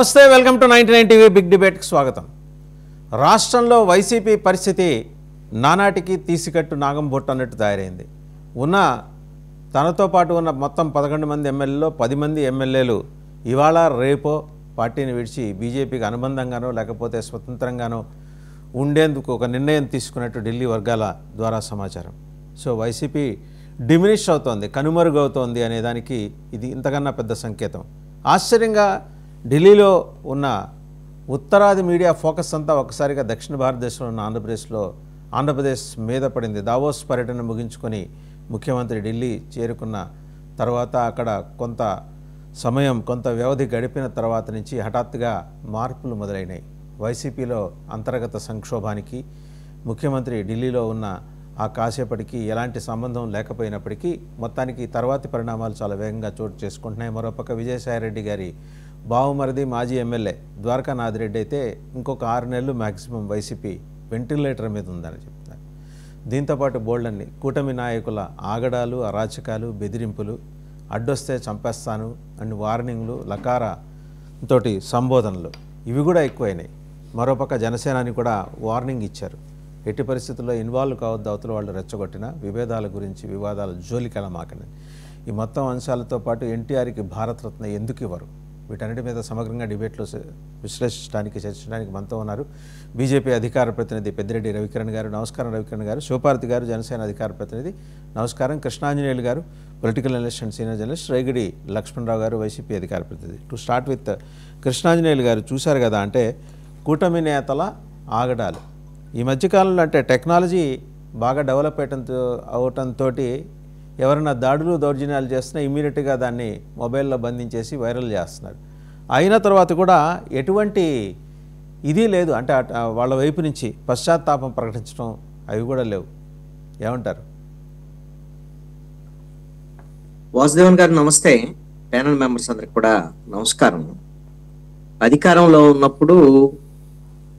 నమస్తే, welcome to 99 TV big డిబేట్కి స్వాగతం. రాష్ట్రంలో వైసీపీ పరిస్థితి నానాటికి తీసికట్టు నాగం బొట్టు అన్నట్టు తయారైంది. తనతో పాటు ఉన్న మొత్తం 11 మంది ఎమ్మెల్యేలో 10 మంది ఎమ్మెల్యేలు ఇవాళ రేపో పార్టీని విడిచి బీజేపీకి అనుబంధంగానో లేకపోతే స్వతంత్రంగానో ఉండేందుకు ఒక నిర్ణయం తీసుకున్నట్టు ఢిల్లీ వర్గాల ద్వారా సమాచారం. సో వైసీపీ డిమినిష్ అవుతోంది, కనుమరుగవుతోంది అనేదానికి ఇది ఇంతకన్నా పెద్ద సంకేతం. ఆశ్చర్యంగా ఢిల్లీలో ఉన్న ఉత్తరాది మీడియా ఫోకస్ అంతా ఒకసారిగా దక్షిణ భారతదేశంలో ఉన్న ఆంధ్రప్రదేశ్ మీద పడింది. దావోస్ పర్యటన ముగించుకొని ముఖ్యమంత్రి ఢిల్లీ చేరుకున్న తర్వాత అక్కడ కొంత సమయం కొంత వ్యవధి గడిపిన తర్వాత నుంచి హఠాత్తుగా మార్పులు మొదలైనాయి. వైసీపీలో అంతర్గత సంక్షోభానికి ముఖ్యమంత్రి ఢిల్లీలో ఉన్న ఆ కాసేపటికి ఎలాంటి సంబంధం లేకపోయినప్పటికీ మొత్తానికి తర్వాతి పరిణామాలు చాలా వేగంగా చోటు చేసుకుంటున్నాయి. మరోపక్క విజయసాయిరెడ్డి గారి బావుమరిది మాజీ ఎమ్మెల్యే ద్వారకా నాథిరెడ్డి అయితే ఇంకొక 6 నెలలు మ్యాక్సిమం వైసీపీ వెంటిలేటర్ మీద ఉందని చెప్తున్నారు. దీంతోపాటు బోల్డన్ని కూటమి నాయకుల ఆగడాలు, అరాచకాలు, బెదిరింపులు, అడ్డొస్తే చంపేస్తాను అని వార్నింగ్లు, లకారా తోటి సంబోధనలు ఇవి కూడా ఎక్కువైనాయి. మరోపక్క జనసేనాని కూడా వార్నింగ్ ఇచ్చారు, ఎట్టి పరిస్థితుల్లో ఇన్వాల్వ్ కావద్దు, అవతల వాళ్ళు రెచ్చగొట్టిన విభేదాల గురించి వివాదాల జోలికెళ్ళమాకని. ఈ మొత్తం అంశాలతో పాటు ఎన్టీఆర్కి భారతరత్న ఎందుకు ఇవ్వరు, వీటన్నిటి మీద సమగ్రంగా డిబేట్లో విశ్లేషించడానికి చర్చించడానికి మనతో ఉన్నారు బీజేపీ అధికార ప్రతినిధి పెద్దిరెడ్డి రవికిరణ్ గారు. నమస్కారం రవికిరణ్ గారు. శివపార్తి గారు జనసేన అధికార ప్రతినిధి నమస్కారం. Krishnanjaneyulu garu political analyst and senior journalist. Raigidi Lakshmanarao garu YCP అధికార ప్రతినిధి. టు స్టార్ట్ విత్ కృష్ణాంజనేయులు గారు, చూశారు కదా అంటే కూటమి నేతల ఆగడాలు ఈ మధ్యకాలంలో అంటే టెక్నాలజీ బాగా డెవలప్ అవటంతో ఎవరైనా దాడులు దౌర్జన్యాలు చేస్తున్నా ఇమ్మీడియట్గా దాన్ని మొబైల్లో బంధించేసి వైరల్ చేస్తున్నారు. అయిన తర్వాత కూడా ఎటువంటి ఇది లేదు, అంటే వాళ్ళ వైపు నుంచి పశ్చాత్తాపం ప్రకటించడం అవి కూడా లేవు. ఏమంటారు? వాసుదేవన్ గారు నమస్తే. ప్యానల్ మెంబర్స్ అందరికి కూడా నమస్కారం. అధికారంలో ఉన్నప్పుడు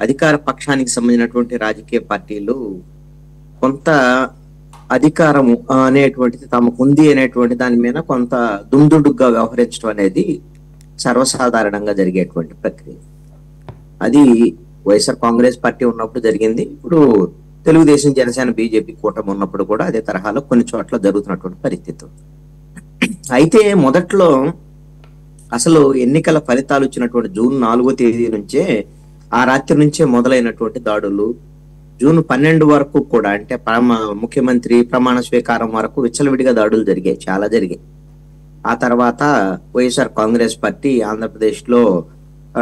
అధికార పక్షానికి సంబంధించినటువంటి రాజకీయ పార్టీలు కొంత అధికారము అనేటువంటిది తమకు ఉంది అనేటువంటి దాని మీద కొంత దుందుడుగ్గా వ్యవహరించడం అనేది సర్వసాధారణంగా జరిగేటువంటి ప్రక్రియ. అది వైఎస్ఆర్ కాంగ్రెస్ పార్టీ ఉన్నప్పుడు జరిగింది. ఇప్పుడు తెలుగుదేశం, జనసేన, బీజేపీ కూటమి ఉన్నప్పుడు కూడా అదే తరహాలో కొన్ని చోట్ల జరుగుతున్నటువంటి పరిస్థితి. అయితే మొదట్లో అసలు ఎన్నికల ఫలితాలు వచ్చినటువంటి జూన్ 4వ తేదీ నుంచే ఆ రాత్రి నుంచే మొదలైనటువంటి దాడులు జూన్ 12 వరకు కూడా, అంటే ముఖ్యమంత్రి ప్రమాణ స్వీకారం వరకు విచ్చలవిడిగా దాడులు జరిగాయి, చాలా జరిగాయి. ఆ తర్వాత వైఎస్ఆర్ కాంగ్రెస్ పార్టీ ఆంధ్రప్రదేశ్ లో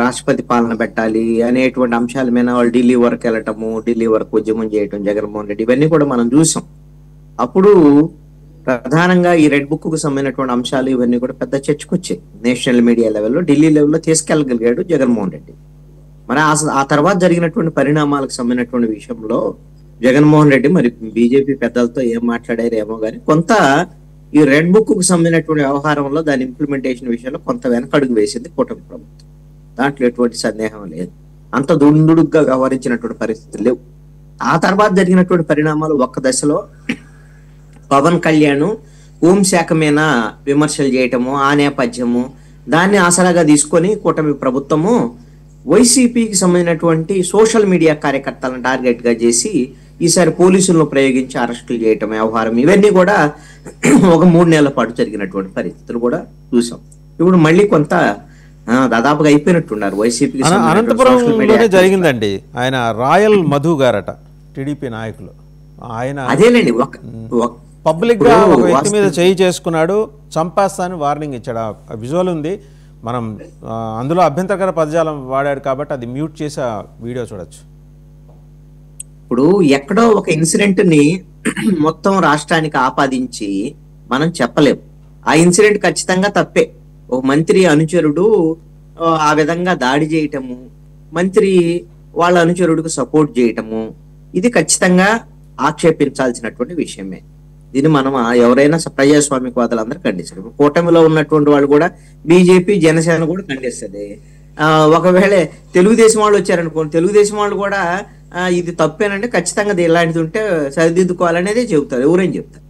రాష్ట్రపతి పాలన పెట్టాలి అనేటువంటి అంశాల మీద వాళ్ళు ఢిల్లీ వరకు వెళ్ళటము, ఢిల్లీ వరకు ఉద్యమం చేయటం, జగన్మోహన్ రెడ్డి, ఇవన్నీ కూడా మనం చూసాం. అప్పుడు ప్రధానంగా ఈ రెడ్ బుక్ కు సంబంధించినటువంటి అంశాలు ఇవన్నీ కూడా పెద్ద చర్చకు వచ్చాయి. నేషనల్ మీడియా లెవెల్లో, ఢిల్లీ లెవెల్లో తీసుకెళ్ళగలిగాడు జగన్మోహన్ రెడ్డి. మరి ఆ తర్వాత జరిగినటువంటి పరిణామాలకు సంబంధించినటువంటి విషయంలో జగన్మోహన్ రెడ్డి మరి బీజేపీ పెద్దలతో ఏం మాట్లాడారేమో కానీ కొంత ఈ రెడ్ బుక్ కు సంబంధించినటువంటి వ్యవహారంలో దాని ఇంప్లిమెంటేషన్ విషయంలో కొంత వెనకడుగు వేసింది కూటమి ప్రభుత్వం. దాంట్లో ఎటువంటి సందేహం లేదు. అంత దుందుడుగ్గా వ్యవహరించినటువంటి పరిస్థితులు లేవు. ఆ తర్వాత జరిగినటువంటి పరిణామాలు ఒక్క దశలో పవన్ కళ్యాణ్ హోంశాఖ మీద విమర్శలు చేయటము, ఆ నేపథ్యము, దాన్ని ఆసరాగా తీసుకొని కూటమి ప్రభుత్వము వైసీపీకి సంబంధించినటువంటి సోషల్ మీడియా కార్యకర్తలను టార్గెట్ గా చేసి ఈసారి పోలీసులను ప్రయోగించి అరెస్టులు చేయటం వ్యవహారం, ఇవన్నీ కూడా ఒక 3 నెలల పాటు జరిగినటువంటి పరిస్థితులు కూడా చూసాం. ఇప్పుడు మళ్ళీ కొంత దాదాపుగా అయిపోయినట్టున్నారు వైసీపీకి. అనంతపురంలోనే జరిగిందండి. ఆయన రాయల్ మధు గారట, టీడీపీ నాయకులు. ఆయన అదేలేండి పబ్లిక్ గా ఒక వ్యక్తి మీద చేయి చేసుకున్నాడు, చంపేస్తానని వార్నింగ్ ఇచ్చాడు. ఆ విజువల్ ఉంది, మనం అందులో అభ్యంతరకర పదజాలం వాడాడు కాబట్టి అది మ్యూట్ చేసి ఆ వీడియో చూడొచ్చు. ఇప్పుడు ఎక్కడో ఒక ఇన్సిడెంట్ ని మొత్తం రాష్ట్రానికి ఆపాదించి మనం చెప్పలేం. ఆ ఇన్సిడెంట్ ఖచ్చితంగా తప్పే. ఒక మంత్రి అనుచరుడు ఆ విధంగా దాడి చేయటము, మంత్రి వాళ్ళ అనుచరుడికి సపోర్ట్ చేయటము, ఇది ఖచ్చితంగా ఆక్షేపించాల్సినటువంటి విషయమే. దీన్ని మనం ఎవరైనా ప్రజాస్వామికవాదులందరూ ఖండిస్తారు. కూటమిలో ఉన్నటువంటి వాళ్ళు కూడా, బీజేపీ, జనసేన కూడా ఖండిస్తుంది. ఒకవేళ తెలుగుదేశం వాళ్ళు వచ్చారనుకోండి, తెలుగుదేశం వాళ్ళు కూడా ఇది తప్పేనంటే ఖచ్చితంగా ఇలాంటిది ఉంటే సరిదిద్దుకోవాలనేదే చెబుతారు, ఎవరైనా చెప్తారు.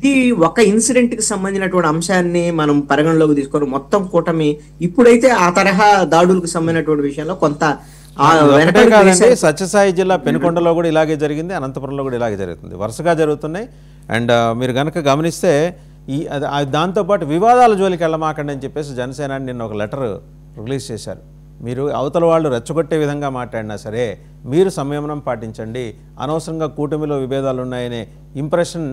ఇది ఒక ఇన్సిడెంట్ కి సంబంధించినటువంటి అంశాన్ని మనం పరిగణలోకి తీసుకొని మొత్తం కూటమి ఇప్పుడైతే ఆ తరహా దాడులకు సంబంధించినటువంటి విషయంలో కొంత ఒకటే కాదండి, సత్యసాయి జిల్లా పెనుకొండలో కూడా ఇలాగే జరిగింది, అనంతపురంలో కూడా ఇలాగే జరుగుతుంది, వరుసగా జరుగుతున్నాయి. అండ్ మీరు కనుక గమనిస్తే దాంతోపాటు వివాదాల జోలికి వెళ్ళమాకండి అని చెప్పేసి జనసేన నిన్న ఒక లెటర్ రిలీజ్ చేశారు. మీరు అవతల వాళ్ళు రెచ్చగొట్టే విధంగా మాట్లాడినా సరే మీరు సంయమనం పాటించండి, అనవసరంగా కూటమిలో విభేదాలు ఉన్నాయనే ఇంప్రెషన్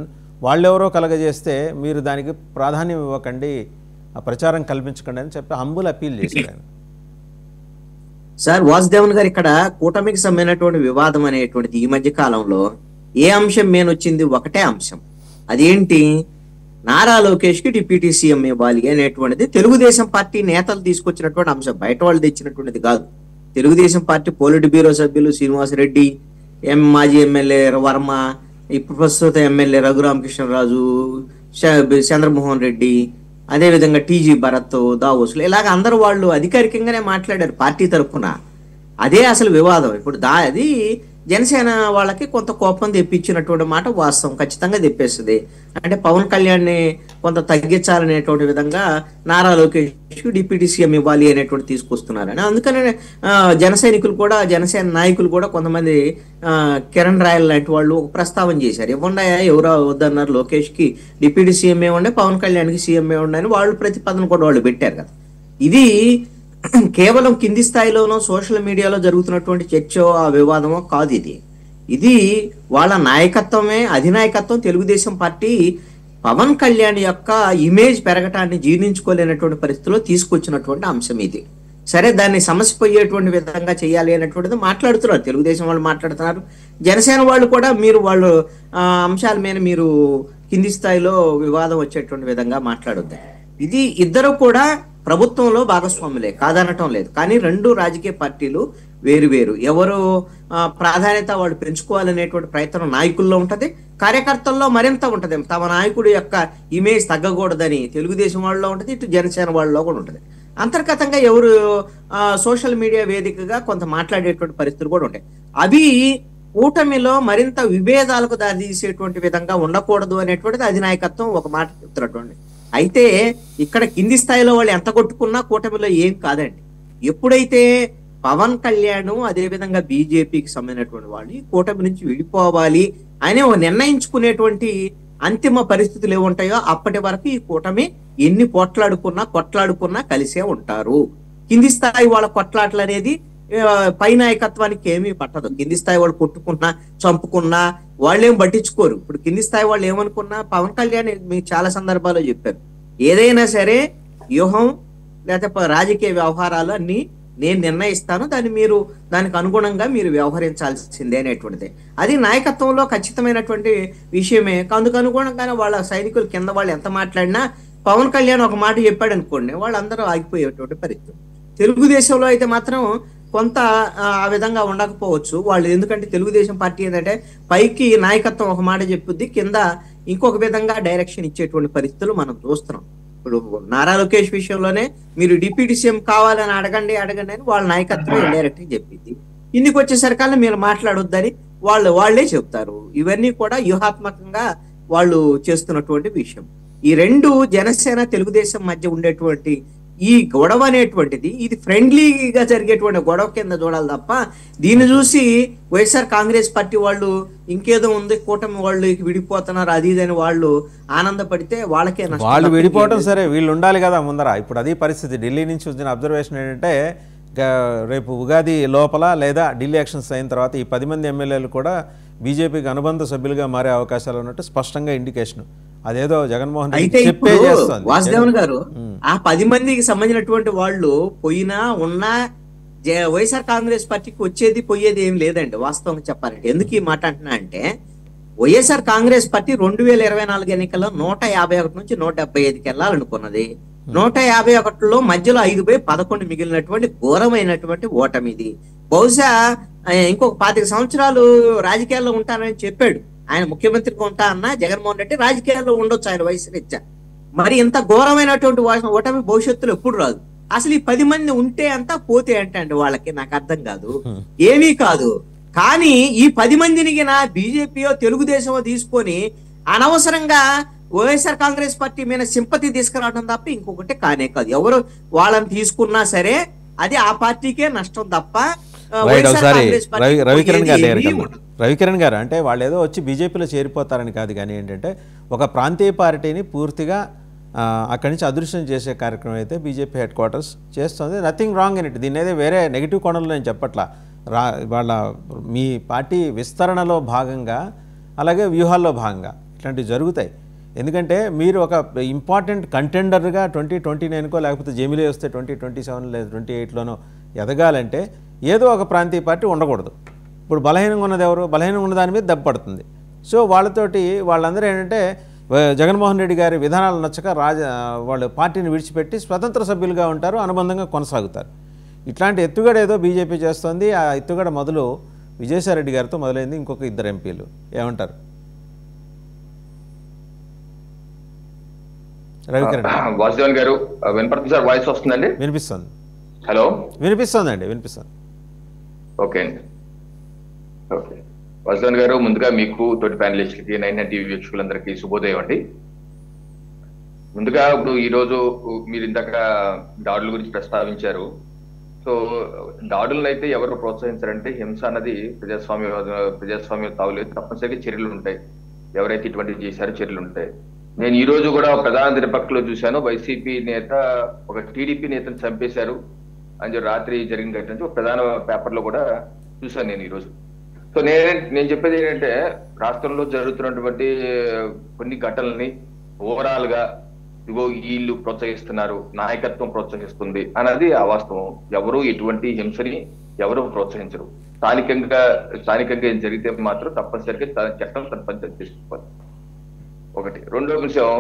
వాళ్ళెవరో కలగజేస్తే మీరు దానికి ప్రాధాన్యం ఇవ్వకండి, ఆ ప్రచారం కల్పించకండి అని చెప్పి హంబుల్ అప్పీల్ చేశారు ఆయన. సార్ వాసుదేవన్ గారు, ఇక్కడ కూటమికి సంబంధించినటువంటి వివాదం అనేటువంటిది ఈ మధ్య కాలంలో ఏ అంశం వచ్చింది? ఒకటే అంశం, అదేంటి? నారా లోకేష్ కి డిప్యూటీ సీఎం ఇవ్వాలి అనేటువంటిది తెలుగుదేశం పార్టీ నేతలు తీసుకొచ్చినటువంటి అంశం, బయట వాళ్ళు తెచ్చినటువంటిది కాదు. తెలుగుదేశం పార్టీ పోలిట్ బ్యూరో సభ్యులు శ్రీనివాసరెడ్డి, మాజీ ఎమ్మెల్యే వర్మ, ఇప్పుడు ప్రస్తుత ఎమ్మెల్యే రఘురామకృష్ణరాజు, చంద్రమోహన్ రెడ్డి, అదేవిధంగా టీజీ భరత్, దావోసులు, ఇలాగ అందరూ వాళ్ళు అధికారికంగానే మాట్లాడారు పార్టీ తరఫున. అదే అసలు వివాదం. ఇప్పుడు అది జనసేన వాళ్ళకి కొంత కోపం తెప్పించినటువంటి మాట వాస్తవం, ఖచ్చితంగా తెప్పేస్తుంది. అంటే పవన్ కళ్యాణ్ని కొంత తగ్గించాలనేటువంటి విధంగా నారా లోకేష్ డిప్యూటీ సీఎం ఇవ్వాలి అనేటువంటి తీసుకొస్తున్నారని. అందుకనే జన సైనికులు కూడా, జనసేన నాయకులు కూడా కొంతమంది కిరణ్ రాయల్ లాంటి వాళ్ళు ఒక ప్రస్తావన చేశారు, ఇవ్వండి ఎవరో వద్దన్నారు, లోకేష్ కి డిప్యూటీ సీఎం ఇవ్వండి, పవన్ కళ్యాణ్కి సీఎం ఇవ్వండి అని వాళ్ళు ప్రతిపాదన కూడా వాళ్ళు పెట్టారు కదా. ఇది కేవలం కింది స్థాయిలోనో సోషల్ మీడియాలో జరుగుతున్నటువంటి చర్చో ఆ వివాదమో కాదు. ఇది వాళ్ళ నాయకత్వమే, అధినాయకత్వం తెలుగుదేశం పార్టీ పవన్ కళ్యాణ్ యొక్క ఇమేజ్ పెరగటాన్ని జీర్ణించుకోలేనటువంటి పరిస్థితిలో తీసుకొచ్చినటువంటి అంశం ఇది. సరే, దాన్ని సమస్య పోయేటువంటి విధంగా చేయాలి అనేటువంటిది మాట్లాడుతున్నారు, తెలుగుదేశం వాళ్ళు మాట్లాడుతున్నారు, జనసేన వాళ్ళు కూడా వాళ్ళు అంశాల మీద మీరు కింది స్థాయిలో వివాదం వచ్చేటువంటి విధంగా మాట్లాడొద్దు. ఇది ఇద్దరు కూడా ప్రభుత్వంలో భాగస్వాములే, కాదనటం లేదు. కానీ రెండు రాజకీయ పార్టీలు వేరు వేరు, ఎవరు ప్రాధాన్యత వాళ్ళు పెంచుకోవాలనేటువంటి ప్రయత్నం నాయకుల్లో ఉంటది, కార్యకర్తల్లో మరింత ఉంటది. తమ నాయకుడి యొక్క ఇమేజ్ తగ్గకూడదని తెలుగుదేశం వాళ్ళలో ఉంటది, ఇటు జనసేన వాళ్ళలో కూడా ఉంటది. అంతర్గతంగా ఎవరు సోషల్ మీడియా వేదికగా కొంత మాట్లాడేటువంటి పరిస్థితులు కూడా ఉంటాయి. అవి కూటమిలో మరింత విభేదాలకు దారితీసేటువంటి విధంగా ఉండకూడదు అనేటువంటిది అధినాయకత్వం ఒక మాట చెప్తున్నటువంటి. అయితే ఇక్కడ కింది స్థాయిలో వాళ్ళు ఎంత కొట్టుకున్నా కూటమిలో ఏం కాదండి. ఎప్పుడైతే పవన్ కళ్యాణ్ అదేవిధంగా బీజేపీకి సంబంధించినటువంటి వాళ్ళు ఈ కూటమి నుంచి విడిపోవాలి అని నిర్ణయించుకునేటువంటి అంతిమ పరిస్థితులు ఏముంటాయో అప్పటి వరకు ఈ కూటమి ఎన్ని కొట్లాడుకున్నా కలిసే ఉంటారు. కింది స్థాయి వాళ్ళ కొట్లాటలు అనేది పై నాయకత్వానికి ఏమీ పట్టదు. కింది స్థాయి వాళ్ళు కొట్టుకున్నా చంపుకున్నా వాళ్ళేం పట్టించుకోరు. ఇప్పుడు కింది స్థాయి వాళ్ళు ఏమనుకున్నా పవన్ కళ్యాణ్ మీకు చాలా సందర్భాల్లో చెప్పారు, ఏదైనా సరే వ్యూహం లేకపోతే రాజకీయ వ్యవహారాలు అన్ని నేను నిర్ణయిస్తాను, దానికి అనుగుణంగా మీరు వ్యవహరించాల్సిందే అనేటువంటిది. అది నాయకత్వంలో ఖచ్చితమైనటువంటి విషయమే. అందుకు అనుగుణంగానే వాళ్ళ సైనికులు కింద వాళ్ళు ఎంత మాట్లాడినా పవన్ కళ్యాణ్ ఒక మాట చెప్పాడు అనుకోండి, వాళ్ళందరూ ఆగిపోయేటువంటి పరిస్థితి. తెలుగుదేశంలో అయితే మాత్రం కొంత ఆ విధంగా ఉండకపోవచ్చు వాళ్ళు, ఎందుకంటే తెలుగుదేశం పార్టీ ఏంటంటే పైకి నాయకత్వం ఒక మాట చెప్పుద్ది, కింద ఇంకొక విధంగా డైరెక్షన్ ఇచ్చేటువంటి పరిస్థితులు మనం చూస్తున్నాం. ఇప్పుడు నారా లోకేష్ విషయంలోనే మీరు డిప్యూటీ సీఎం కావాలని అడగండి అని వాళ్ళ నాయకత్వం ఇండైరెక్ట్ గా చెప్పింది. ఇందుకు వచ్చేసరికల్లా మీరు మాట్లాడొద్దని వాళ్ళే చెప్తారు. ఇవన్నీ కూడా వ్యూహాత్మకంగా వాళ్ళు చేస్తున్నటువంటి విషయం. ఈ రెండు జనసేన తెలుగుదేశం మధ్య ఉండేటువంటి ఈ గొడవ అనేటువంటిది ఇది ఫ్రెండ్లీగా జరిగేటువంటి గొడవ కింద చూడాలి తప్ప దీన్ని చూసి వైఎస్ఆర్ కాంగ్రెస్ పార్టీ వాళ్ళు ఇంకేదో ఉంది కూటమి వాళ్ళు విడిపోతున్నారు అది ఇదని వాళ్ళు ఆనందపడితే వాళ్ళకే నష్టం. వాళ్ళు విడిపోవడం సరే, వీళ్ళు ఉండాలి కదా ముందర. ఇప్పుడు అదే పరిస్థితి. ఢిల్లీ నుంచి వచ్చిన అబ్జర్వేషన్ ఏంటంటే రేపు ఉగాది లోపల లేదా ఢిల్లీ ఎలక్షన్స్ అయిన తర్వాత ఈ 10 మంది ఎమ్మెల్యేలు కూడా బీజేపీకి అనుబంధ సభ్యులుగా మారే అవకాశాలు ఉన్నట్టు స్పష్టంగా ఇండికేషన్. అదేదో జగన్మోహన్ రెడ్డి చెప్పే చేస్తుంది. వాసుదేవన్ గారు, ఆ 10 మందికి సంబంధించినటువంటి వాళ్ళు పోయినా ఉన్నా వైఎస్ఆర్ కాంగ్రెస్ పార్టీకి వచ్చేది పోయేది ఏం లేదండి వాస్తవంగా చెప్పాలంటే. ఎందుకు ఈ మాట అంటున్నా అంటే వైఎస్ఆర్ కాంగ్రెస్ పార్టీ 2024 ఎన్నికల్లో 151 నుంచి 175కి వెళ్ళాలనుకున్నది. 151లో మధ్యలో 5/11 మిగిలినటువంటి ఘోరమైనటువంటి ఓటమిది. బహుశా ఇంకొక 25 సంవత్సరాలు రాజకీయాల్లో ఉంటానని చెప్పాడు ఆయన, ముఖ్యమంత్రిగా ఉంటా అన్న జగన్మోహన్ రెడ్డి రాజకీయాల్లో ఉండొచ్చు ఆయన వయసు రీత్యా. మరి ఇంత ఘోరమైనటువంటి ఓటమి భవిష్యత్తులో ఎప్పుడు రాదు. అసలు ఈ 10 మంది ఉంటే అంతా పోతే అంటే వాళ్ళకి నాకు అర్థం కాదు, ఏమీ కాదు. కానీ ఈ 10 మందిని బీజేపీయో తెలుగుదేశమో తీసుకొని అనవసరంగా వైఎస్ఆర్ కాంగ్రెస్ పార్టీ మీద సింపతి తీసుకురావడం తప్ప ఇంకొకటి కానే కాదు. ఎవరు వాళ్ళని తీసుకున్నా సరే అది ఆ పార్టీకే నష్టం తప్ప ఒకసారి రవికిరణ్ గారు రవికిరణ్ గారు అంటే వాళ్ళు ఏదో వచ్చి బీజేపీలో చేరిపోతారని కాదు, కానీ ఏంటంటే ఒక ప్రాంతీయ పార్టీని పూర్తిగా అక్కడి నుంచి అదృశ్యం చేసే కార్యక్రమం అయితే బీజేపీ హెడ్ క్వార్టర్స్ చేస్తుంది. Nothing wrong in it. దీని ఏదో వేరే నెగిటివ్ కోణంలో నేను చెప్పట్లా. వాళ్ళ మీ పార్టీ విస్తరణలో భాగంగా అలాగే వ్యూహాల్లో భాగంగా ఇట్లాంటివి జరుగుతాయి. ఎందుకంటే మీరు ఒక ఇంపార్టెంట్ కంటెండర్గా 2029కో లేకపోతే జమిలీ వస్తే 2027 లేదా 28లోనో ఎదగాలంటే ఏదో ఒక ప్రాంతీయ పార్టీ ఉండకూడదు. ఇప్పుడు బలహీనంగా ఉన్నది ఎవరు? బలహీనంగా ఉన్న దాని మీద దెబ్బ పడుతుంది. సో వాళ్ళందరూ ఏంటంటే జగన్మోహన్ రెడ్డి గారి విధానాలు నచ్చక వాళ్ళు పార్టీని విడిచిపెట్టి స్వతంత్ర సభ్యులుగా ఉంటారు, అనుబంధంగా కొనసాగుతారు. ఇట్లాంటి ఎత్తుగడ ఏదో బీజేపీ చేస్తోంది. ఆ ఎత్తుగడ మొదలు విజయసాయిరెడ్డి గారితో మొదలైంది. ఇంకొక 2 ఎంపీలు ఏమంటారు? రవికిరణ్ వాసుదేవన్ గారు వినపడుతుంది సార్? వాయిస్ వస్తుందండి? వినిపిస్తుంది. హలో, వినిపిస్తుందండి, వినిపిస్తుంది. ఓకే అండి. ఓకే వాసుదేవన్ గారు, ముందుగా మీకు తోటి ప్యానలిస్ట్కి 9 టీవీ వీక్షకులందరికీ శుభోదయం అండి. ముందుగా ఇప్పుడు ఈరోజు మీరు ఇందాక దాడుల గురించి ప్రస్తావించారు. సో దాడులను అయితే ఎవరు ప్రోత్సహించారంటే హింస అన్నది ప్రజాస్వామ్యం తావులేదు. తప్పనిసరిగా చర్యలు ఉంటాయి. ఎవరైతే ఇటువంటివి చేశారో చర్యలు ఉంటాయి. నేను ఈ రోజు కూడా ప్రధాన దినపత్రికలో చూశాను, వైసీపీ నేత ఒక టీడీపీ నేతను చంపేశారు అని రాత్రి జరిగిన ఘటన ఒక ప్రధాన పేపర్లో కూడా చూశాను నేను ఈరోజు. సో నేను చెప్పేది ఏంటంటే రాష్ట్రంలో జరుగుతున్నటువంటి కొన్ని ఘటనల్ని ఓవరాల్ గా ఇగో వీళ్ళు ప్రోత్సహిస్తున్నారు, నాయకత్వం ప్రోత్సహిస్తుంది అన్నది అవాస్తవం. ఎవరు ఎటువంటి హింసని ఎవరు ప్రోత్సహించరు. స్థానికంగా ఏం జరిగితే మాత్రం తప్పనిసరిగా చట్టం తన పని తీసుకోవాలి. ఒకటి. రెండో విషయం,